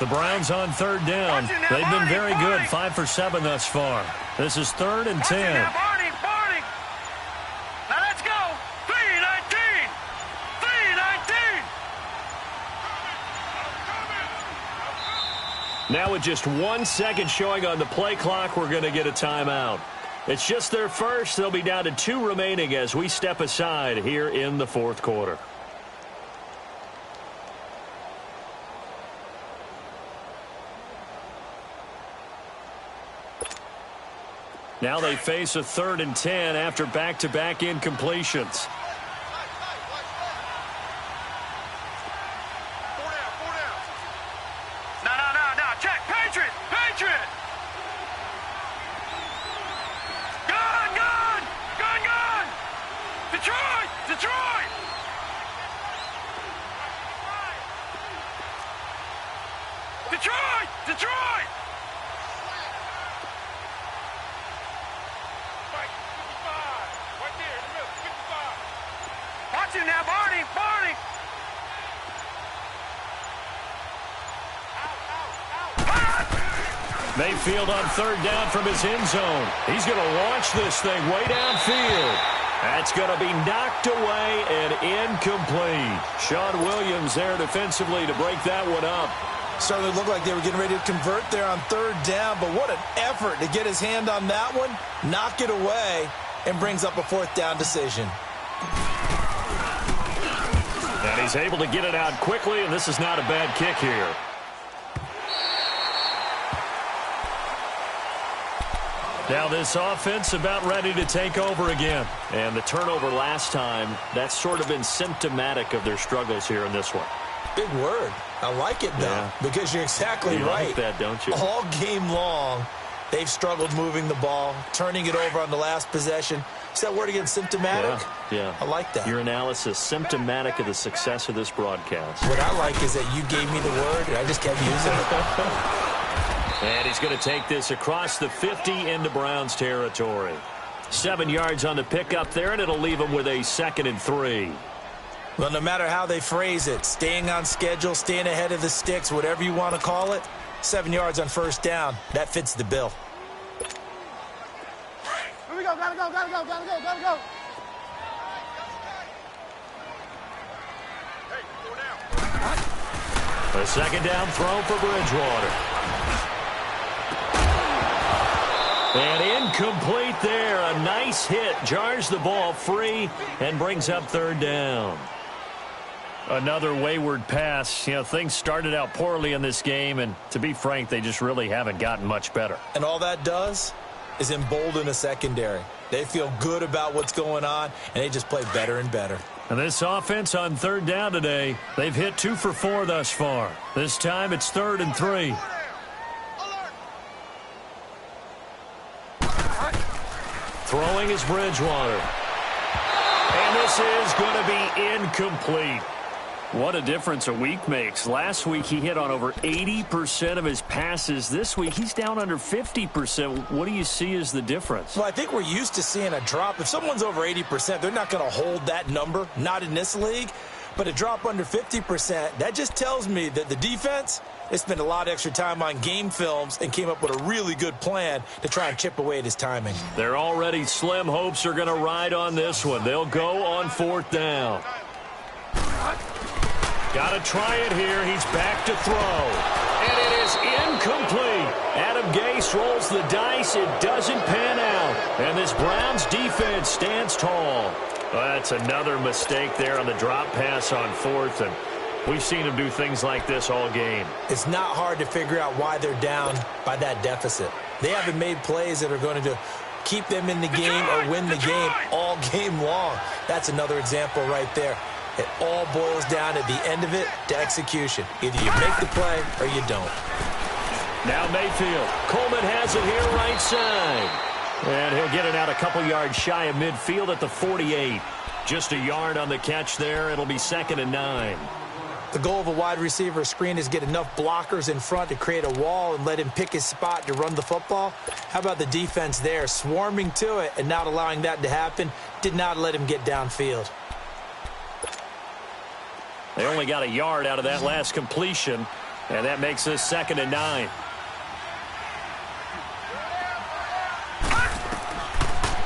The Browns on 3rd down. They've been very good, 5 for 7 thus far. This is 3rd and 10. Now let's go. 3-19. 3-19. Now with just 1 second showing on the play clock, we're going to get a timeout. It's just their first. They'll be down to 2 remaining as we step aside here in the 4th quarter. Now they face a 3rd and 10 after back-to-back incompletions. No. Check. Patriot. Gun. Detroit. Watch him now, Barney. Mayfield on 3rd down from his end zone. He's going to launch this thing way downfield. That's going to be knocked away and incomplete. Sean Williams there defensively to break that one up. Certainly looked like they were getting ready to convert there on 3rd down, but what an effort to get his hand on that one, knock it away, and brings up a 4th down decision. And he's able to get it out quickly, and this is not a bad kick here. Now this offense about ready to take over again. And the turnover last time, that's sort of been symptomatic of their struggles here in this one. Big word. I like it, though, because you're exactly right. You like that, don't you? All game long, they've struggled moving the ball, turning it over on the last possession. Is that word again, symptomatic? Yeah. I like that. Your analysis, symptomatic of the success of this broadcast. What I like is that you gave me the word, and I just kept using it. And he's going to take this across the 50 into Browns territory. 7 yards on the pickup there, and it'll leave him with a 2nd and 3. Well, no matter how they phrase it, staying on schedule, staying ahead of the sticks, whatever you want to call it, 7 yards on 1st down, that fits the bill. Here we go. Gotta go. A 2nd down throw for Bridgewater. And incomplete there. A nice hit. Jars the ball free and brings up 3rd down. Another wayward pass. You know, things started out poorly in this game, and to be frank, they just really haven't gotten much better. And all that does is embolden a secondary. They feel good about what's going on, and they just play better and better. And this offense on 3rd down today, they've hit 2 for 4 thus far. This time it's 3rd and 3. Throwing is Bridgewater. And this is going to be incomplete. What a difference a week makes. Last week he hit on over 80% of his passes. This week he's down under 50%. What do you see as the difference? Well, I think we're used to seeing a drop. If someone's over 80%, they're not going to hold that number, not in this league. But a drop under 50%, that just tells me that the defense, they spent a lot of extra time on game films and came up with a really good plan to try and chip away at his timing. Their already slim hopes are going to ride on this one. They'll go on 4th down. Got to try it here. He's back to throw. And it is incomplete. Adam Gase rolls the dice. It doesn't pan out. And this Browns defense stands tall. Well, that's another mistake there on the drop pass on 4th. And we've seen him do things like this all game. It's not hard to figure out why they're down by that deficit. They haven't made plays that are going to keep them in the game or win the game all game long. That's another example right there. It all boils down at the end of it to execution. Either you make the play or you don't. Now Mayfield. Coleman has it here right side. And he'll get it out a couple yards shy of midfield at the 48. Just a yard on the catch there. It'll be 2nd and 9. The goal of a wide receiver screen is get enough blockers in front to create a wall and let him pick his spot to run the football. How about the defense there, swarming to it and not allowing that to happen? Did not let him get downfield. They only got a yard out of that last completion, and that makes this 2nd and 9.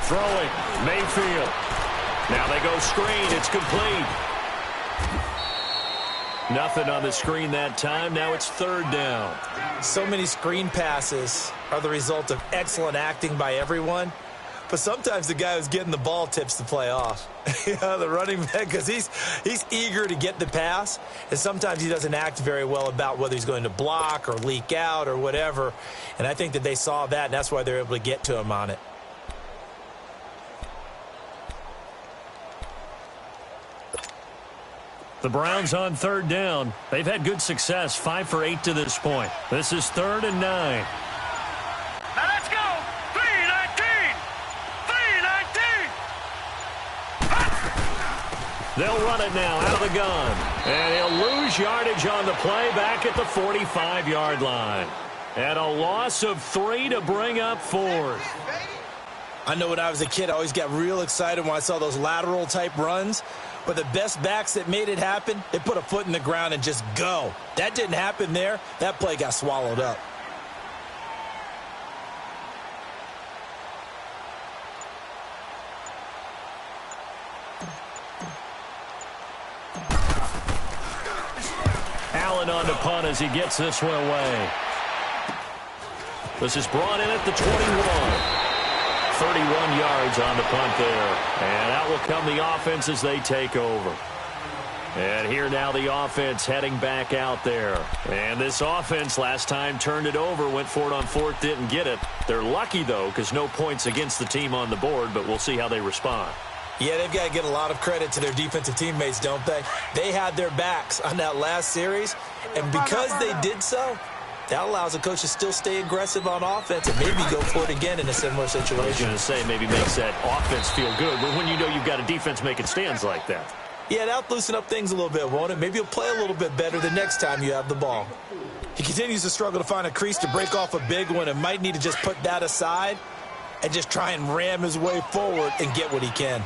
Throwing, Mayfield. Now they go screen. It's complete. Nothing on the screen that time. Now it's 3rd down. So many screen passes are the result of excellent acting by everyone. But sometimes the guy who's getting the ball tips the play off. The running back, because he's eager to get the pass, and sometimes he doesn't act very well about whether he's going to block or leak out or whatever. And I think that they saw that, and that's why they're able to get to him on it. The Browns on 3rd down. They've had good success, 5 for 8 to this point. This is 3rd and 9. Now let's go. 3-19. 3-19. They'll run it now out of the gun. And he'll lose yardage on the play back at the 45-yard line. And a loss of 3 to bring up 4th. I know when I was a kid, I always got real excited when I saw those lateral-type runs. But the best backs that made it happen, they put a foot in the ground and just go. That didn't happen there. That play got swallowed up. Allen on the punt as he gets this one away. This is brought in at the 21. 31 yards on the punt there. And out will come the offense as they take over. And here now the offense heading back out there. And this offense last time turned it over, went for it on 4th, didn't get it. They're lucky, though, because no points against the team on the board, but we'll see how they respond. Yeah, they've got to get a lot of credit to their defensive teammates, don't they? They had their backs on that last series, and because they did so, that allows a coach to still stay aggressive on offense and maybe go for it again in a similar situation. I was going to say maybe makes that offense feel good, but when you know you've got a defense making stands like that. Yeah, that'll loosen up things a little bit, won't it? Maybe he'll play a little bit better the next time you have the ball. He continues to struggle to find a crease to break off a big one and might need to just put that aside and just try and ram his way forward and get what he can.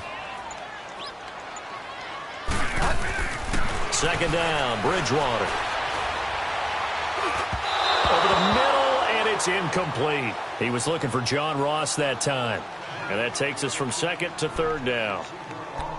2nd down, Bridgewater. Over the middle, and it's incomplete. He was looking for John Ross that time. And that takes us from 2nd to 3rd down.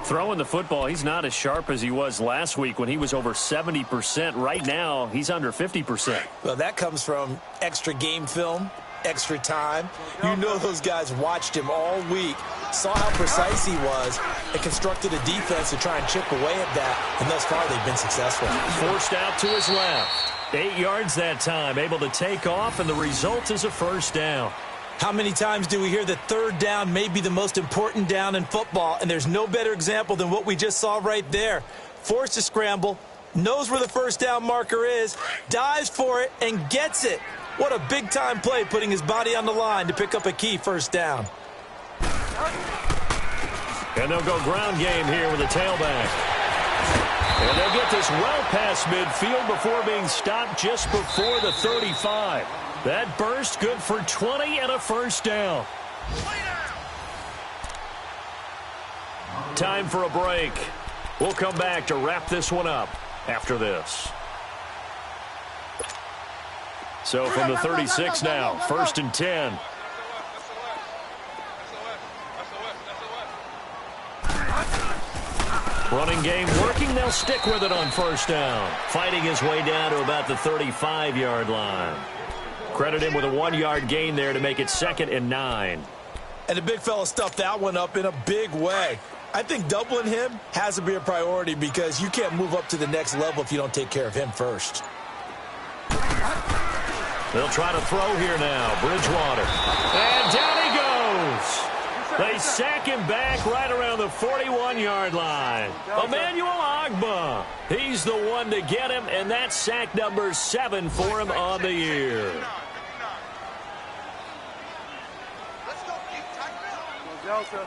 Throwing the football, he's not as sharp as he was last week when he was over 70%. Right now, he's under 50%. Well, that comes from extra game film, extra time. You know those guys watched him all week, saw how precise he was, and constructed a defense to try and chip away at that. And thus far, they've been successful. Forced out to his left. 8 yards that time, able to take off, and the result is a 1st down. How many times do we hear that 3rd down may be the most important down in football, and there's no better example than what we just saw right there. Forced to scramble, knows where the 1st down marker is, dives for it, and gets it. What a big-time play, putting his body on the line to pick up a key 1st down. And they'll go ground game here with a tailback. And they'll get this well past midfield before being stopped just before the 35. That burst good for 20 and a 1st down. Time for a break. We'll come back to wrap this one up after this. So from the 36 now, 1st and 10. Running game working. They'll stick with it on 1st down. Fighting his way down to about the 35-yard line. Credit him with a 1-yard gain there to make it 2nd and 9. And the big fella stuffed that one up in a big way. I think doubling him has to be a priority because you can't move up to the next level if you don't take care of him first. They'll try to throw here now. Bridgewater. And down he goes. They sack him back right around the 41-yard line. Emmanuel Ogbah. He's the one to get him, and that's sack number 7 for him on the year. Let's go, keep tight. Delta.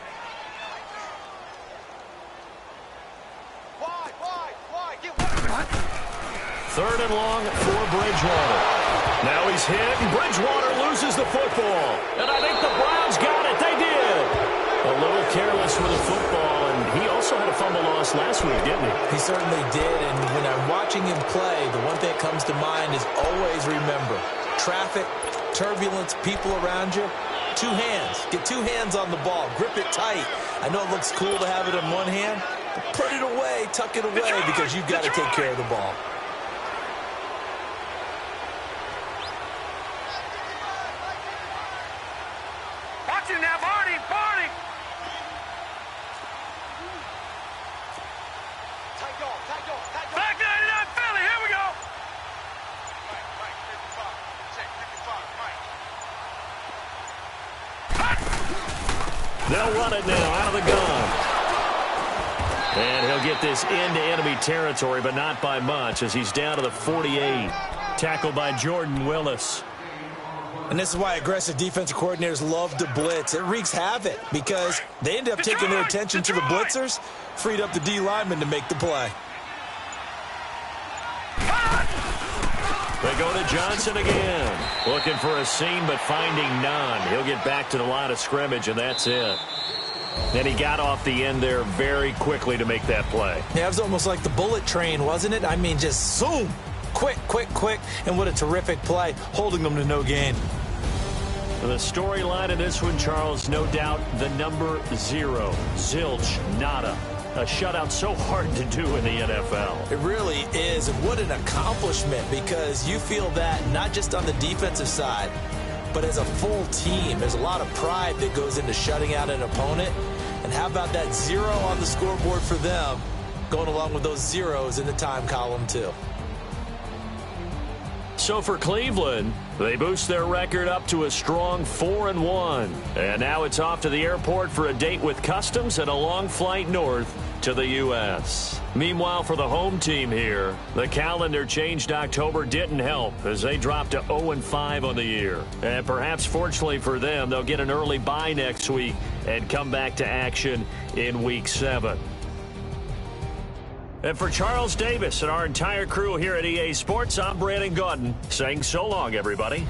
Wide. Get one. 3rd and long for Bridgewater. Now he's hit, and Bridgewater loses the football. And I think the Browns got it. They did. A little careless with the football, and he also had a fumble loss last week, didn't he? He certainly did, and when I'm watching him play, the one thing that comes to mind is always remember, traffic, turbulence, people around you, 2 hands. Get 2 hands on the ball. Grip it tight. I know it looks cool to have it in one hand, but put it away, tuck it away, because you've got to take care of the ball. Watch him now, Barney. Back there, not Philly. Here we go. Mike, 55. Check, 55, Mike. They'll run it now out of the gun. And he'll get this into enemy territory, but not by much as he's down to the 48. Tackled by Jordan Willis. And this is why aggressive defensive coordinators love to blitz. It wreaks havoc because they end up taking their attention to the blitzers, freed up the D lineman to make the play. They go to Johnson again. Looking for a seam, but finding none. He'll get back to the line of scrimmage, and that's it. And he got off the end there very quickly to make that play. Yeah, it was almost like the bullet train, wasn't it? I mean, just zoom. Quick. And what a terrific play, holding them to no gain. The storyline in this one, Charles, no doubt the number 0. Zilch, nada. A shutout so hard to do in the NFL. It really is, and what an accomplishment, because you feel that not just on the defensive side, but as a full team. There's a lot of pride that goes into shutting out an opponent. And how about that 0 on the scoreboard for them, going along with those zeros in the time column too. So for Cleveland, they boost their record up to a strong 4-1. And now it's off to the airport for a date with Customs and a long flight north to the U.S. Meanwhile, for the home team here, the calendar changed October didn't help as they dropped to 0-5 on the year. And perhaps fortunately for them, they'll get an early bye next week and come back to action in Week 7. And for Charles Davis and our entire crew here at EA Sports, I'm Brandon Gaudin saying so long, everybody.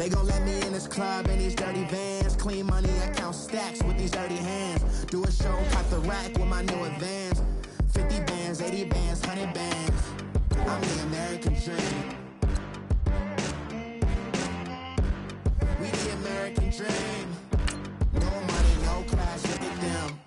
They gon' let me in this club in these dirty vans. Clean money, I count stacks with these dirty hands. Do a show, caught the rack with my new advance. 50 bands, 80 bands, 100 bands. I'm the American dream. We the American dream. No money, no class, look at them.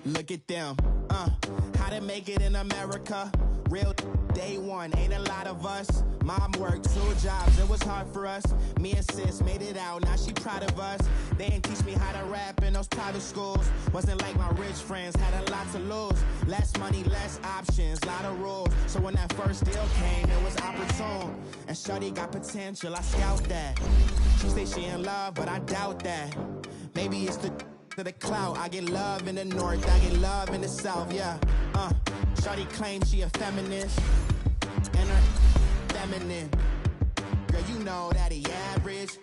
Look at them, how to make it in America. Real day one, ain't a lot of us. Mom worked 2 jobs, it was hard for us. Me and sis made it out, now she proud of us. They didn't teach me how to rap in those private schools. Wasn't like my rich friends, had a lot to lose. Less money, less options, lot of rules. So when that first deal came, it was opportune. And shorty got potential, I scout that. She say she in love, but I doubt that. Maybe it's the to the clout. I get love in the north, I get love in the south, yeah. Shorty claims she a feminist, and her feminine. Girl, you know that he average.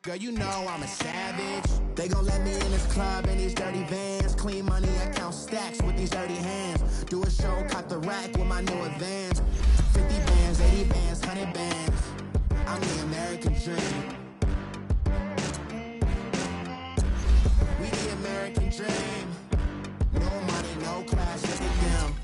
Girl, you know I'm a savage. They gon' let me in this club in these dirty vans. Clean money, I count stacks with these dirty hands. Do a show, caught the rack with my new advance. 50 bands, 80 bands, 100 bands. I'm the American dream. We the American dream. No money, no class, look at them.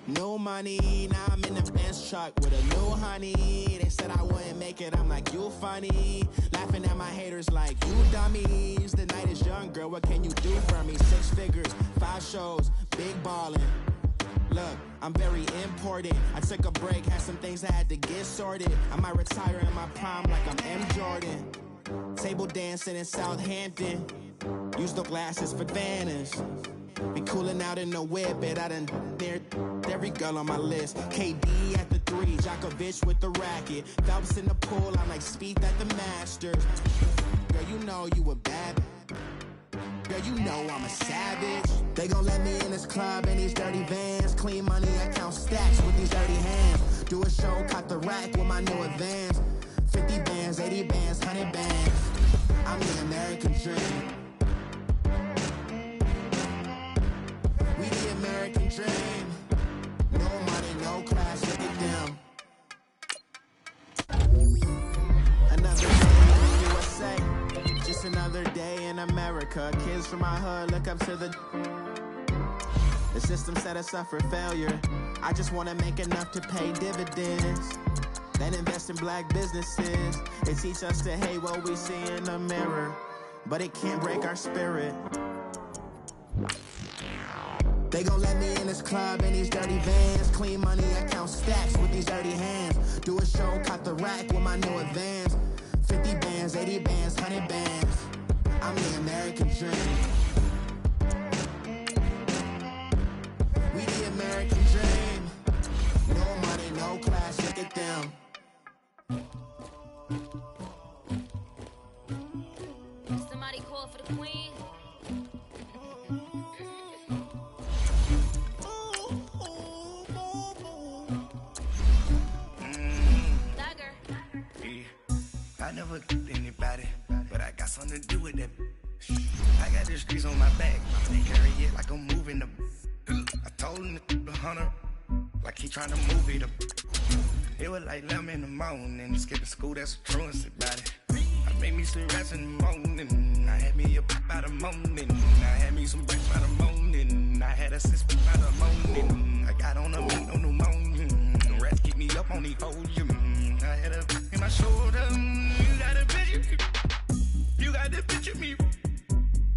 No money, now I'm in the Benz truck with a new honey. They said I wouldn't make it, I'm like, you funny. Laughing at my haters like, you dummies. The night is young, girl, what can you do for me? 6 figures, 5 shows, big ballin'. Look, I'm very important. I took a break, had some things I had to get sorted. I might retire in my prime like I'm M. Jordan. Table dancing in Southampton. Use the glasses for Vannas. Be cooling out in the whip, but I done dared every girl on my list. KD at the 3, Djokovic with the racket. Phelps in the pool, I'm like Speed at the Masters. Girl, you know you a bad. Girl, you know I'm a savage. They gon' let me in this club in these dirty vans. Clean money, I count stacks with these dirty hands. Do a show, caught the rack with my new advance. 50 bands, 80 bands, 100 bands. I'm the American dream. We the American dream. No money, no class, look at them. Another day in the USA. Just another day in America. Kids from my hood look up to the system set us up for failure. I just wanna make enough to pay dividends. Then invest in black businesses. They teach us to hate what we see in the mirror, but it can't break our spirit. They gon' let me in this club in these dirty vans. Clean money, I count stacks with these dirty hands. Do a show, caught the rack with my new advance. 50 bands, 80 bands, 100 bands. I'm the American dream. We the American dream. No money, no class, look at them. Somebody call for the queen. I never did anybody, but I got something to do with that. I got the streets on my back, they carry it like I'm moving the. I told him the hunter, like he trying to move it up. It was like 11 in the morning, skipping school, that's a truancy about it. I made me some rest in the morning, I had me up by the morning. I had me some breaks by the morning, I had a sister by the morning. I got on a meat on the morning, the rats keep me up on the podium. I had a in my shoulder, you got a picture, you got the picture me.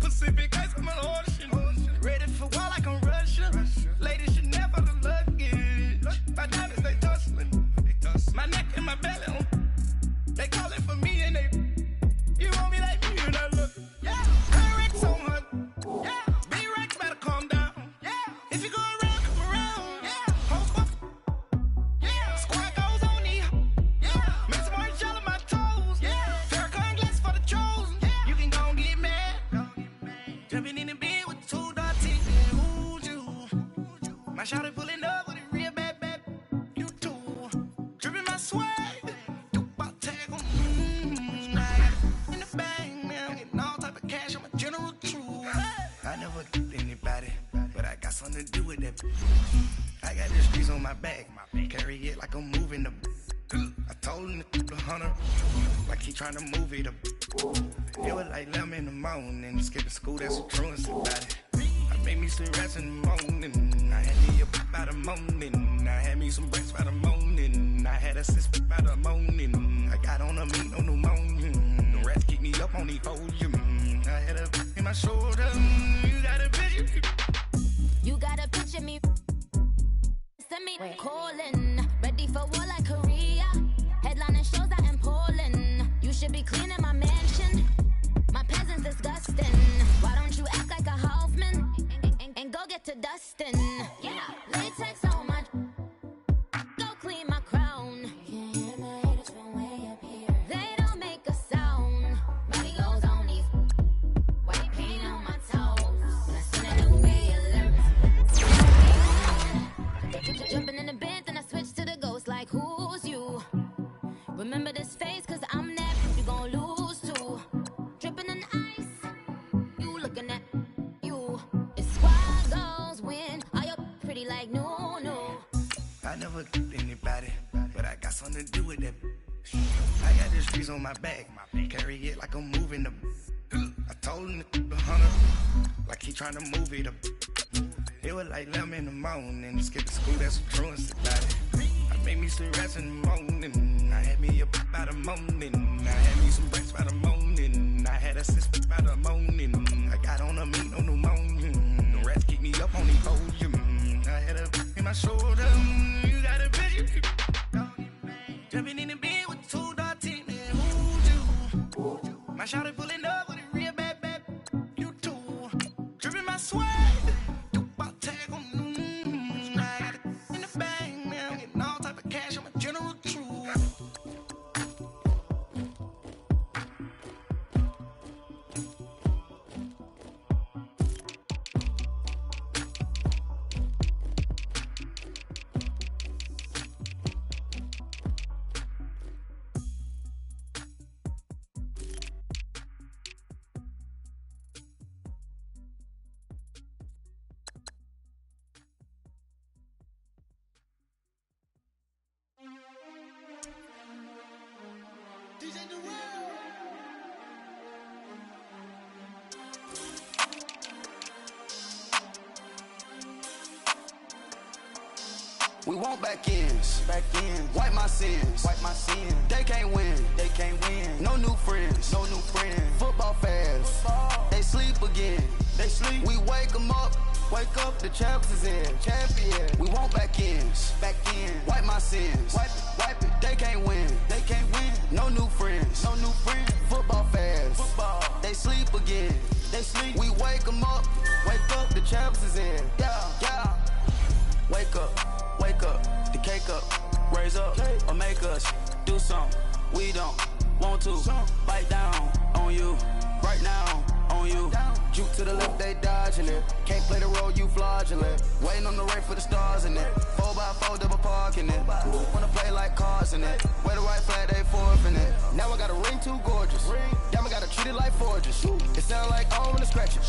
Pacific ice on my ocean, ready for war like I'm Russian. Ladies should never the luggage, my diamonds they tussling. My neck and my belly on. They calling for me and they. You want me like me and I look. Yeah. Rex on her. Yeah. B-Rex better calm down. Yeah. If you go around, come around. Yeah. Host up. Yeah. Squad goes on me. Yeah. Make some orange gel on my toes. Yeah. Farrakhan glass for the chosen. Yeah. You can go and get mad. Jumping in the bed with 2 dark teeth. Who's you? My shawty pulling up with a real bad. You too. Dripping my swag. Do about tag on. I got in the bag, man. I'm getting all type of cash. I'm a general true. I never did anybody, but I got something to do with that. I got the streets on my back. Carry it like I'm moving the. I told him the like he trying to move it up. It was like 11 in the morning, skipping school, that's the truest about it. I made me some rest in the morning, I had me up by the morning, I had me some breaks by the morning, I had a sister by the morning, I got on a meat, no pneumonia, the rats keep me up on the podium, I had a in my shoulder, you got a picture. You got a picture me. Send me calling, ready for war like Korea. Headlining shows out in Poland. You should be cleaning my mansion. My peasants disgusting. Why don't you act like a Hoffman and go get to dustin'? Yeah, latex on my. Go clean my crown. Can't hear my haters from way up here. They don't make a sound. Money goes on these. White paint on my toes. When I send a new alert. Jumping in the bed, then I switch to the ghost like who's you? Remember this face, cause I'm that you gon' lose too. Dripping in ice, you looking at you. It's squad goals win, are you pretty like no. I never anybody, but I got something to do with that. I got this streets on my back, carry it like I'm moving the. I told him the hunter, like he trying to move it up. It was like 11 in the morning, skipping school, that's the truest about it. I made me some rest in the morning, I had me up by the morning, I had me some breaks by the morning, I had a sister by the morning, I got on a meat, no pneumonia, the rats keep me up on the podium, I had a in my shoulder, you got a picture. Jumping in the bed with 2 dark teeth, man, who'd you? My shawty pulling up with a real bad, you too. Dripping my sweat. We want back ends, wipe my sins, They can't win, No new friends, Football fans, they sleep again, We wake them up, the champs is in, We want back ends, wipe my sins, wipe it. They can't win, No new friends, Football fans, they sleep again, We wake them up, the champs is in, yeah. Wake up, the cake up, raise up, or make us do something we don't want to. Bite down on you, right now on you. Juke to the left, they dodging it. Can't play the role, you fraudulent. Waiting on the rain for the stars in it. 4x4 double parking it. Wanna play like cars in it. Wear the white flag, they forfeit it. Now I got a ring too gorgeous. Damn, I gotta treat it like forges. It sound like I'm gonna scratch it.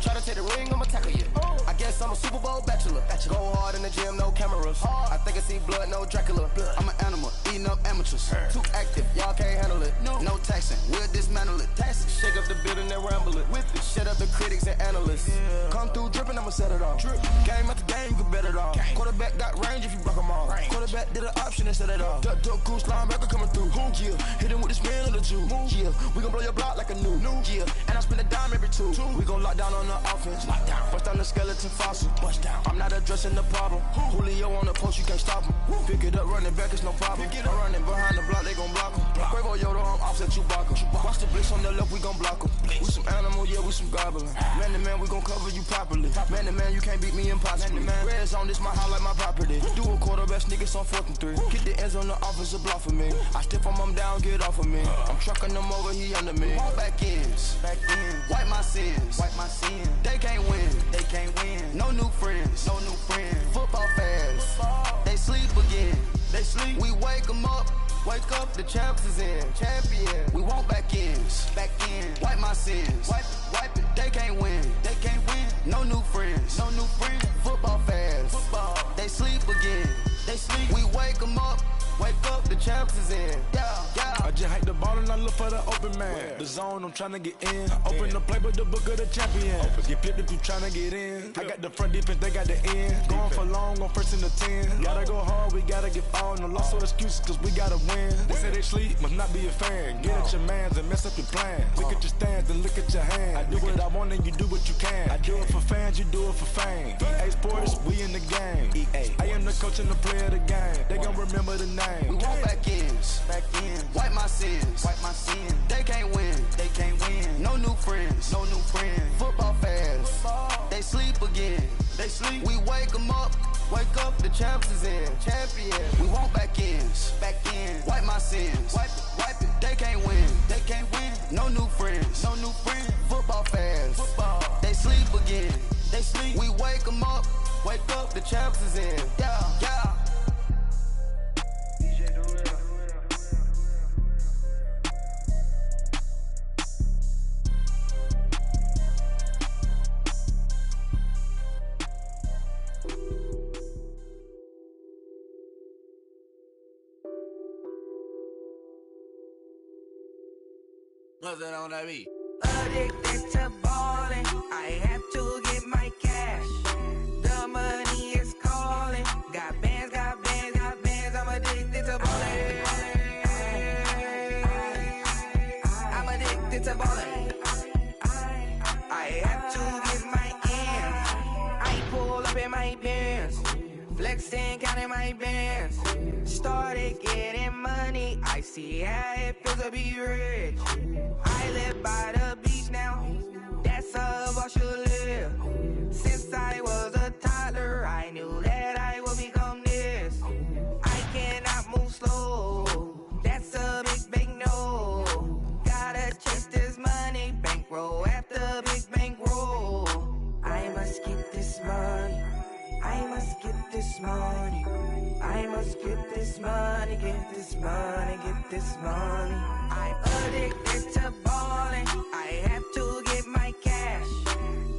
Try to take the ring, I'ma tackle you. I guess I'm a Super Bowl bachelor. Go hard in the gym, no cameras. I think I see blood, no Dracula. I'm an animal, eating up amateurs. Too active, y'all can't handle it. No taxing, we'll dismantle it. Shake up the building and ramble it. With it, shut up the critics and analysts. Come through dripping, I'ma set it off. Game after game, you can bet it off. Quarterback got range if you block them off. Quarterback did an option and set it off. Duck goose linebacker coming through. Yeah, hit him with the spin of the Jew. Yeah, we gon' blow your block like a new. Yeah, and I spend a dime every two. We gon' lock down on the offense. Bust down the skeleton fossil. I'm not addressing the problem. Julio on the post, you can't stop him. Pick it up, running back, it's no problem. I'm running behind the block, they gon' block him. Quavo Yoda, I'm offset Chewbacca. Watch the blitz on the left, we gon' block him. We some animal, yeah, we some goblin. Man to man, we gon' cover you properly. Man to man, you can't beat me impossibly. Red zone, this my house like my property. Do a quarterback sneakers on 4th and 3. Get the ends on the offensive block for me. I step on them down, get off of me. I'm trucking them over, he under me. Back ends, wipe my sins, They can't win, No new friends, Football fans, they sleep again, We wake them up, the champs is in, We want back ends, wipe my sins, wipe it. They can't win, No new friends, Football fans, they sleep again, We wake them up, the champs is in, yeah. I just hike the ball and I look for the open man. The zone, I'm tryna get in. Open the playbook, the book of the champion. Get flipped if you tryna get in. I got the front defense, they got the end. Going for long, on first and the 10. Gotta go hard, we gotta get all. No loss or excuses, cause we gotta win. They say they sleep, must not be a fan. Get at your mans and mess up your plans. Look at your stands and look at your hands. I do what I want and you do what you can. I do it for fans, you do it for fame. EA Sports, we in the game. I am the coach and the player of the game. They gon' remember the name. We want back ends, wipe my sins, They can't win, No new friends, Football fans, they sleep again. We wake them up, the champs is in. We want back ends, wipe my sins, wipe it. They can't win, No new friends, Football fans, they sleep again. We wake them up, the champs is in. Yeah. What's that on that beat? Addicted to ballin', I have to get my cash. The money is calling. Got bands, I'm addicted to ballin'. I'm addicted to ballin'. I have to get my ends. I pull up in my pants, flexing, counting my bands. Started getting money, I see how it feels to be rich. I live by the beach now, that's how I should live. Since I was a toddler, I knew that I would become this. I cannot move slow, that's a big no. Gotta chase this money, bankroll after big bankroll. I must get this money, I must get this money. I must get this money, get this money, get this money. I'm addicted to ballin', I have to get my cash.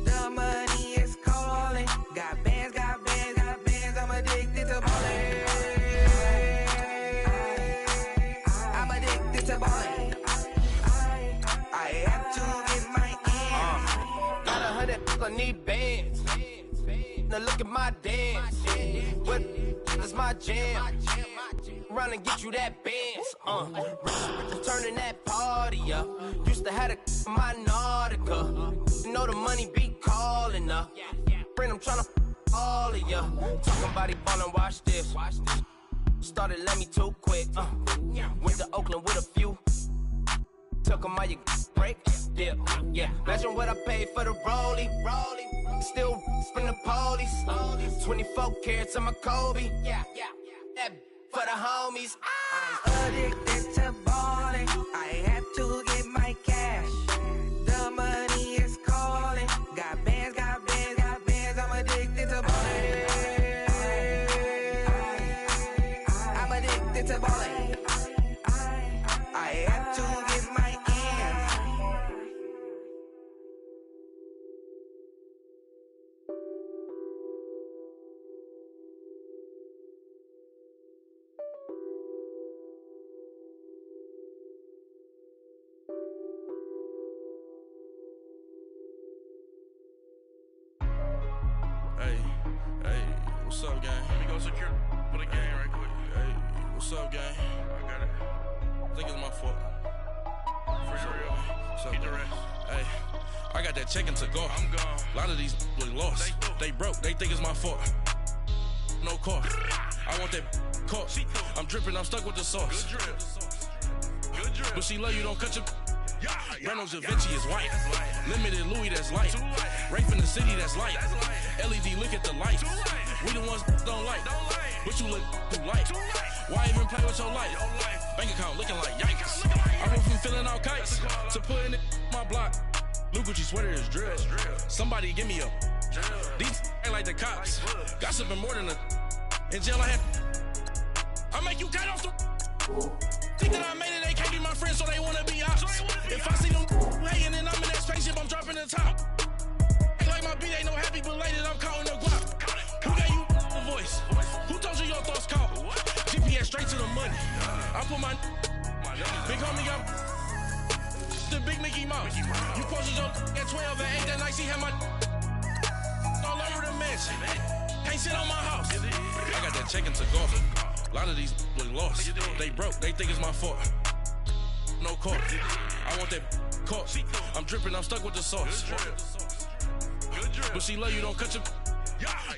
The money is calling. Got bands, I'm addicted to ballin'. I'm addicted to ballin'. I have to get my ends. Got 100, I need bands. Now look at my dance. What is my jam? Run and get you that bands. Turning that party up. Used to have a my Nautica. You know the money be calling up. Friend, I'm tryna all of ya. Talking about he ballin', watch this. Started let me too quick. Went to Oakland with a few. Took 'em all you break. Dip. Yeah. Imagine what I paid for the rollie. Still from the police. 24 carats on my Kobe. Yeah. That for the homies. I'm addicted to ballin', I have to get my cash. The money is calling. Got bands, I'm addicted to ballin'. I'm addicted to ballin'. I have to get my ends. Hey, what's up, gang? Let me go secure for the game right quick. Hey, what's up, gang? I got it. I think it's my fault. For real. Keep the rest. Hey, I got that check-in to go. I'm gone. A lot of these look lost. They broke, they think it's my fault. No car. I want that car. I'm dripping, I'm stuck with the sauce. Good drip. But she love you, don't cut your... Yeah. Reynolds Da Vinci is white. That's light. Limited Louis, that's light. Too light. Rafe in the city, that's light. That's light. LED, look at the lights. Too light. We the ones don't like. But you look too light. Too light. Why even play with your life? Your life. Bank account looking like yikes. Looking like I went from filling out kites That's a to putting it in my block. New Gucci sweater is drill. That's drill. Somebody give me a. Drill. These ain't like the cops. Like bugs. Gossiping more than a. In jail I had. I make you cut off the. Think that I made it, they can't be my friends, so they wanna be ops. If I see them hanging and I'm in that spaceship, I'm dropping the top. Ain't like my beat ain't no happy, but later I'm counting the guap. Who gave you the voice? Who told you your thoughts count? GPS straight to the money. I put my big homie got told at 12 and 8 that night she had my all over the mansion. Can't sit on my house. I got that check into golf. A lot of these look lost. They broke, they think it's my fault. No court. I want that court. I'm dripping, I'm stuck with the sauce. But she love you, don't cut your.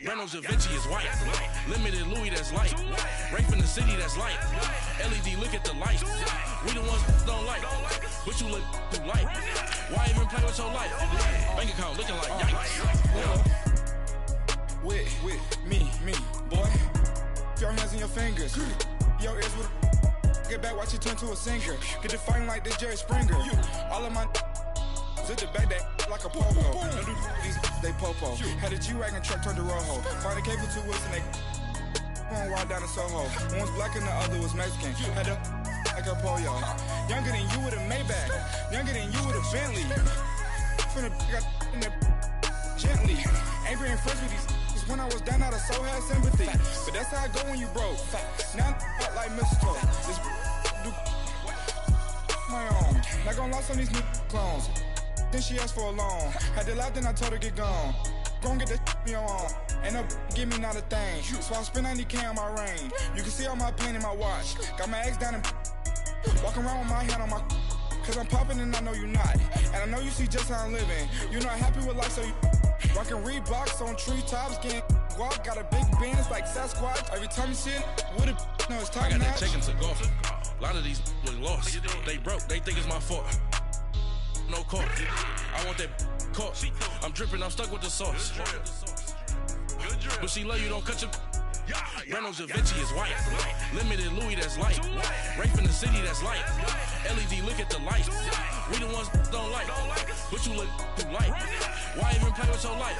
Reynolds Da Vinci is white. Limited Louis, that's light. Rape in the city, that's light. LED, look at the light. We the ones don't like. But you look too light. Why even play with your life? Bank account looking like yikes. With me, boy. Your hands and your fingers. Your ears with a get back, watch you turn to a singer. Get to fighting like this Jerry Springer. All of my zip the back that like a pogo. Don't do these they popo. Had a G-Wagon truck turned to Rojo. Find a cable 2 wheels and they going wild down in Soho. One was black and the other was Mexican. Had a like a pollo. Younger than you with a Maybach. Younger than you with a Bentley. From the got in the gently. Angry and friends with these. When I was down, I so had sympathy. But that's how I go when you broke. Now I'm like mistletoe. This do my own. Not gonna lost on these new clones. Then she asked for a loan. Had to laugh, then I told her get gone. Gon' get that me on. Ain't no give me not a thing. So I spend 90K on my ring. You can see all my pain in my watch. Got my ex down and walking around with my hand on my. Cause I'm popping and I know you not. And I know you see just how I'm living. You're not happy with life, so you rockin' Reeboks on treetops, getting guap. Got a big Benz like Sasquatch. Every time you see it, with it, no, it's top notch. I got that check into golf. A lot of these look lost. They broke, they think it's my fault. No court. I want that court. I'm dripping, I'm stuck with the sauce. But she love you, don't cut your. Reynolds Da Vinci is white. Limited Louis, that's light. Rape in the city, that's light. LED, look at the light. We the ones don't like. But you look too light. Why even play with your life?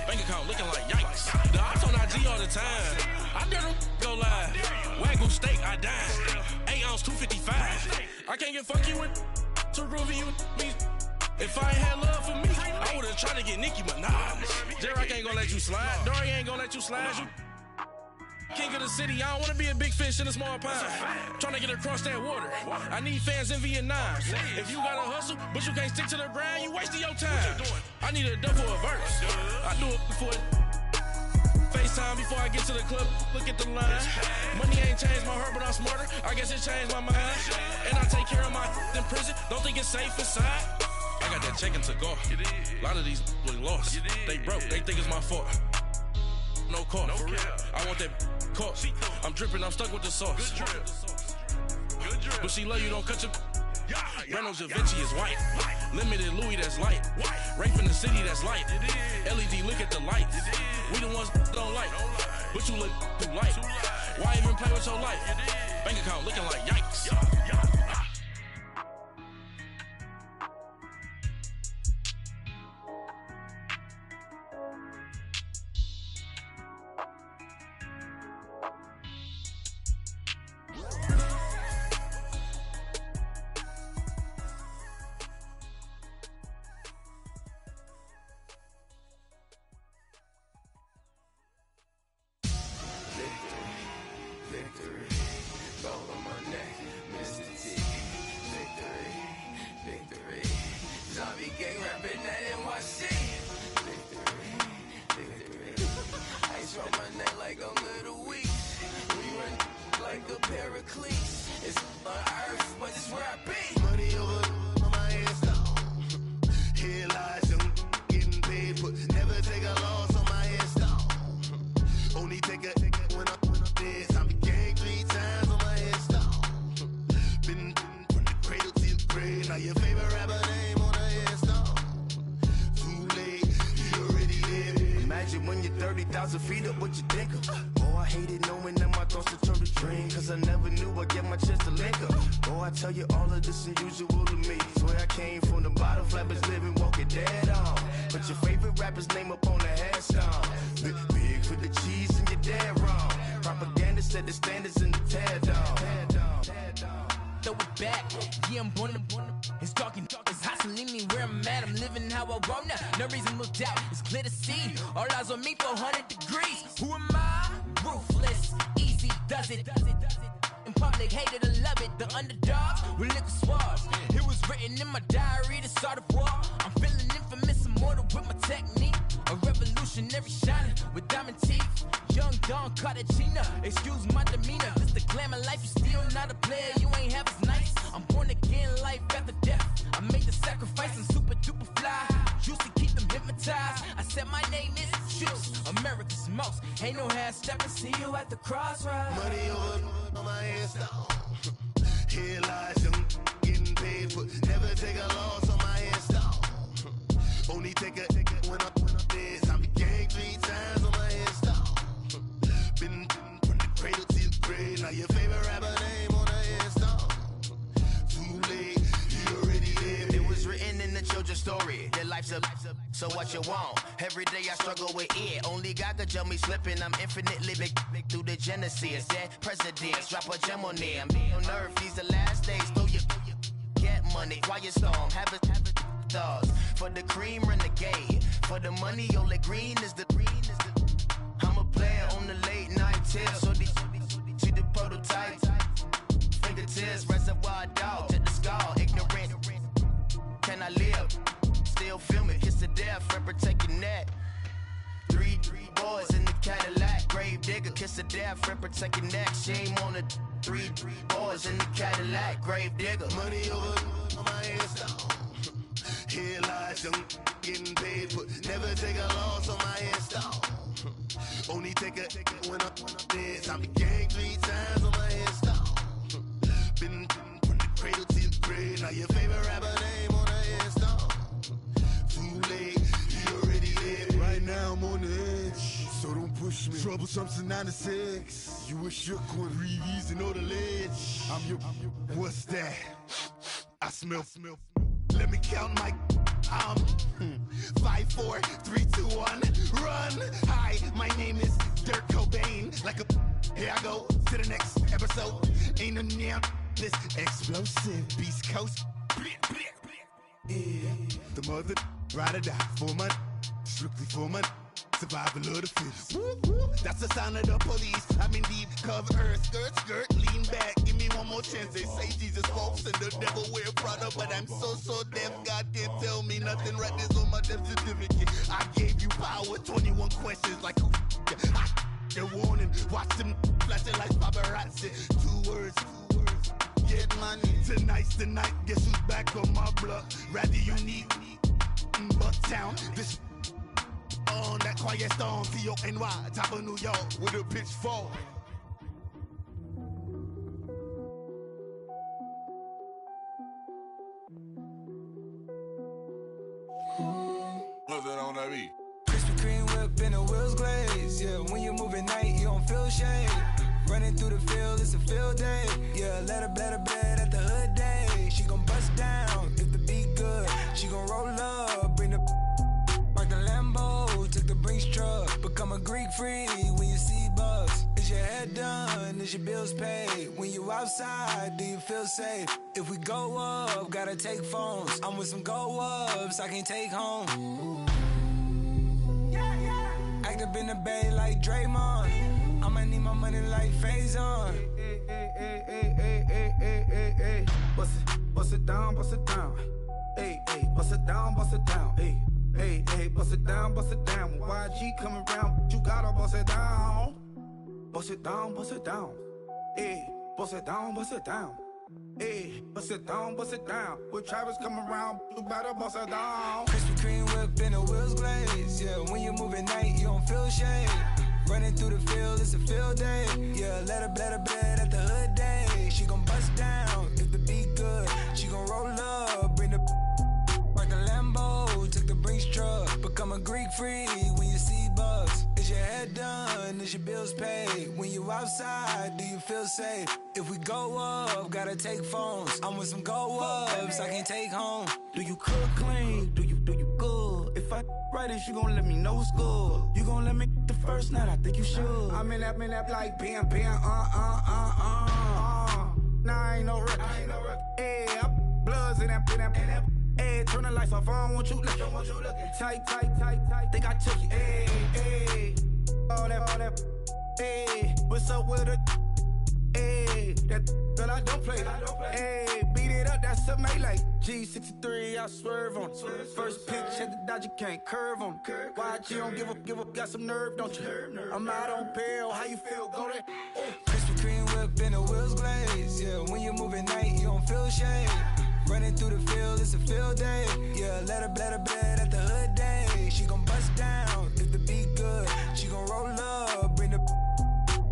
Bank account looking like yikes. The ops on IG all the time. I dare them go live. Wagyu steak, I dine. 8 ounce, 255. I can't get funky with too groovy you me. If I ain't had love for me, I would've tried to get Nicki Minaj. Derek ain't gonna let you slide. Dory ain't gonna let you slide. You king of the city, I don't wanna be a big fish in a small pond. Trying to get across that water. I need fans in Vietnam. If you gotta hustle, but you can't stick to the grind, you wasting your time. I need a double a verse. I do it before FaceTime before I get to the club. Look at the line. Money ain't changed my heart, but I'm smarter. I guess it changed my mind. And I take care of my in prison. Don't think it's safe inside. I got that check into golf. A lot of these look lost. They broke, they think it's my fault. No court. I want that court. I'm dripping, I'm stuck with the sauce. But she love you, don't cut your. Reynolds Da Vinci is white. Limited Louis, that's light. Rape in the city, that's light. LED, look at the light. We the ones don't like. But you look too light. Why even play with your life? Bank account looking like yikes. It was written in my diary to start a war. I'm feeling immortal with my technique. A revolutionary shining with diamond teeth. Young Don Cartagena, excuse my demeanor. This the glamour life, you still not a player, you ain't half as nice. I'm born again, life after death. I made the sacrifice and super duper fly. Juicy, keep them hypnotized. I said my name is Juice, America's most. Ain't no half stepping, see you at the crossroads. Money over on my headstone. Here lies young, getting paid for. Never take a loss on my headstone. Only take a when I'm dead. I be gang 3 times on my headstone. Been from the cradle to the grave. Now your favorite rapper name on the headstone. Too late, you already lived. It was written in the children's story. Their life's a so what you want. Every day I struggle with it. Only God could tell me slipping. I'm infinitely big through the genesis. Dead presidents, drop a gem on them. On earth, these the last days. Throw your get money, quiet storm. Have a stars. For the cream, renegade. For the money, only green is the I'm a player on the late night tips. So these see the prototype. Fingertips, reservoir dog. To the skull, ignorant. Can I live? Still film it, kiss to death, friend protect your neck. 3 boys in the Cadillac, grave digger, kiss to death, friend protect your neck. Shame on the 3 boys in the Cadillac, grave digger. Money over on my headstone. Here lies young, getting paid for. Never take a loss on my headstone. Only take a when I'm dead. I be gang 3 times on my headstone. Been from the cradle to the grave. Now your favorite rapper name on the headstone. Too late, you already lived. Right now I'm on the edge, so don't push me. Troublesome to 9 to 6. You a shook one, Reeves and all the ledge. I'm your, what's that? I smell. Let me count my 5, 4, 3, 2, 1, run. Hi, my name is Dirk Cobain. Like a, here I go to the next episode. Ain't no damn this explosive Beast Coast. Yeah, the mother ride or die for money, strictly for money. Survival of the fittest. That's the sound of the police. I'm indeed cover skirt, lean back. Give me one more chance. They say Jesus walks and the devil wear Prada, but I'm so deaf. God can't tell me nothing. Right this on my death certificate. I gave you power. 21 questions like who? They're warning. Watch them flashing like paparazzi. 2 words. Get money. Tonight's the night. Guess who's back on my block? Rather unique. Bucktown. This. On that quiet storm, T-O-N-Y, top of New York, with a pitchfork. What's that on that beat? Krispy Kreme whip and the wheels glaze. Yeah, when you move at night, you don't feel shade. Running through the field, it's a field day. Yeah, let her bed at the hood day. She gon' bust down if the beat good. She gon' roll up, bring the park the Lambo, took the Brinks truck. Become a Greek freak when you see bugs. Is your head done? Is your bills paid? When you outside, do you feel safe? If we go up, gotta take phones. I'm with some go ups, I can't take home. Act up in the bay like Draymond. I'ma need my money like Faison. Hey. Bust it down. Hey, bust it down. Hey, bust it down. When YG coming around, you gotta bust it down. Bust it down. Hey, bust it down. Hey, bust it down. When Travis come around, you better bust it down. Krispy Kreme whip and the wheels glaze. Yeah, when you move at night, you don't feel shade. Running through the field, it's a field day. Yeah, let her bed at the hood day. She gon' bust down if the beat good. She gon' roll up, bring the park the Lambo, took the Brinks truck. Become a Greek freak when you see bugs. Is your head done? Is your bills paid? When you outside, do you feel safe? If we go up, gotta take phones. I'm with some go ups, I can't take home. Do you cook clean? Do you good? If I write it, you gon' let me know it's good. You gon' let me the first night, I think you should. I'm in that like bam. Nah, I ain't no rookie. Hey, I'm bloods in that. Hey, turn the lights off, I don't want you looking. Tight. Think I took you. Hey, all that. Hey, what's up with her? Hey, that I don't play. Hey, beat it up, that's a mate like G63, I swerve on it. First pitch at the Dodger, can't curve on it. YG don't give up, got some nerve, don't you? I'm out on bail, how you feel? Go there. Krispy Kreme whip and the wheels glaze. Yeah, when you move at night, you don't feel shade. Running through the field, it's a field day. Yeah, let her bed at the hood day. She gon' bust down if the beat good. She gon' roll up, bring the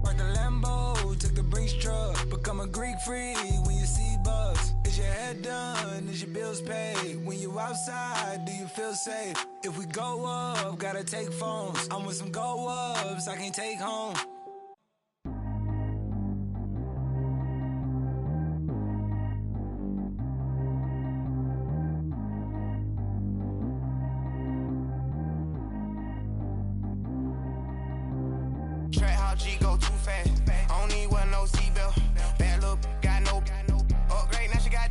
park the Lambo, took the Brinks truck. Become a Greek freak when you see bugs. Is your head done? Is your bills paid? When you outside, do you feel safe? If we go up, gotta take phones. I'm with some go ups, I can't take home. Track how G go too fast. I don't need one no seatbelt. Bad look, got no upgrade. Now she got.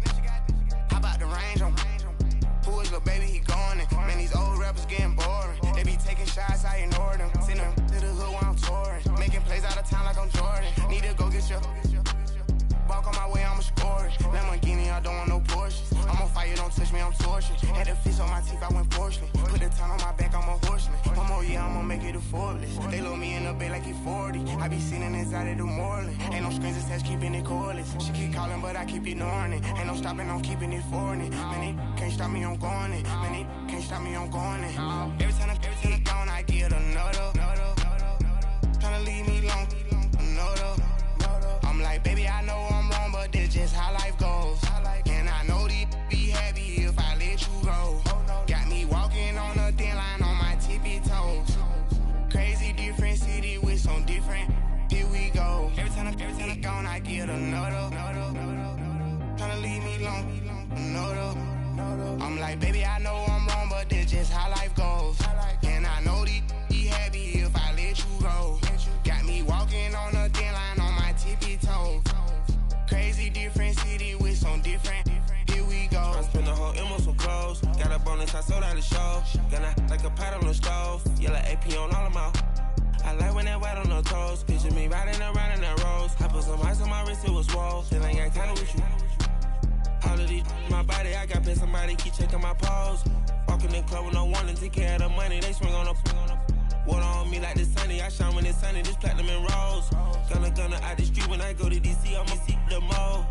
How about the range on? Who is little baby? He gone. Man, these old rappers getting boring. They be taking shots, I ignore them. Send them to the hood while I'm touring. Making plays out of town like I'm Jordan. Need to go get your. Walk on my way, I'ma score it. Lamborghini, I don't want no Porsches. I'm on fire, don't touch me, I'm torching. Had the fish on my teeth, I went porcelain. Put the ton on my back, I'm a horseman. One more year, I'ma make it a Forbes. They load me in the bay like he 40. I be seen inside of the Moreland. Ain't no strings attached, keeping it cordless. She keep calling, but I keep ignoring it. Ain't no stopping, I'm keeping it foreign it. Man, they can't stop me, I'm going it. Man, they can't stop me, I'm going it. Every time I'm gone, I get another. Tryna leave me alone, another. I'm like, baby, I know I'm wrong, but this just how life goes. And I know these be happy if I let you go. Got me walking on a thin line on my tippy toes. Crazy different city with some different. Here we go. Every time I'm gone, I get another. Tryna leave me alone, another. I'm like, baby, I know I'm wrong, but this just how life goes. And I know these be happy if I let you go. Got me walking on a thin line on my tippy toes. Crazy different city with some different. Here we go. I spent the whole M on some clothes. Got a bonus, I sold out the show. Gonna like a pot on the stove. Yellow AP on all of my. I like when that white on the toes. Picture me riding around in that rose. I put some ice on my wrist, it was swole. Still ain't got time with you. All of these my body, I got pay somebody keep checking my pose. Walking in club with no warning, take care of the money. They swing on the. Water on me like the sunny, I shine when it's sunny, this platinum and rose. Gonna out the street when I go to DC, I'ma see the mo.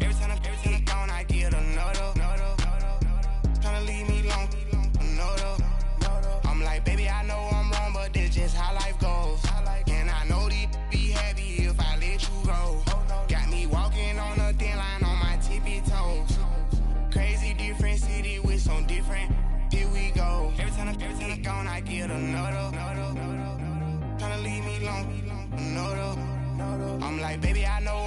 Every time I'm gone, I get another. Tryna leave me alone, another. I'm like, baby, I know I'm wrong, but this just how life goes. And I know these be happy if I let you go. Got me walking on a thin line on my tippy toes. Crazy different city with some different. Here we go. Every time I'm gone, I get another. Tryna leave me alone, another. I'm like, baby, I know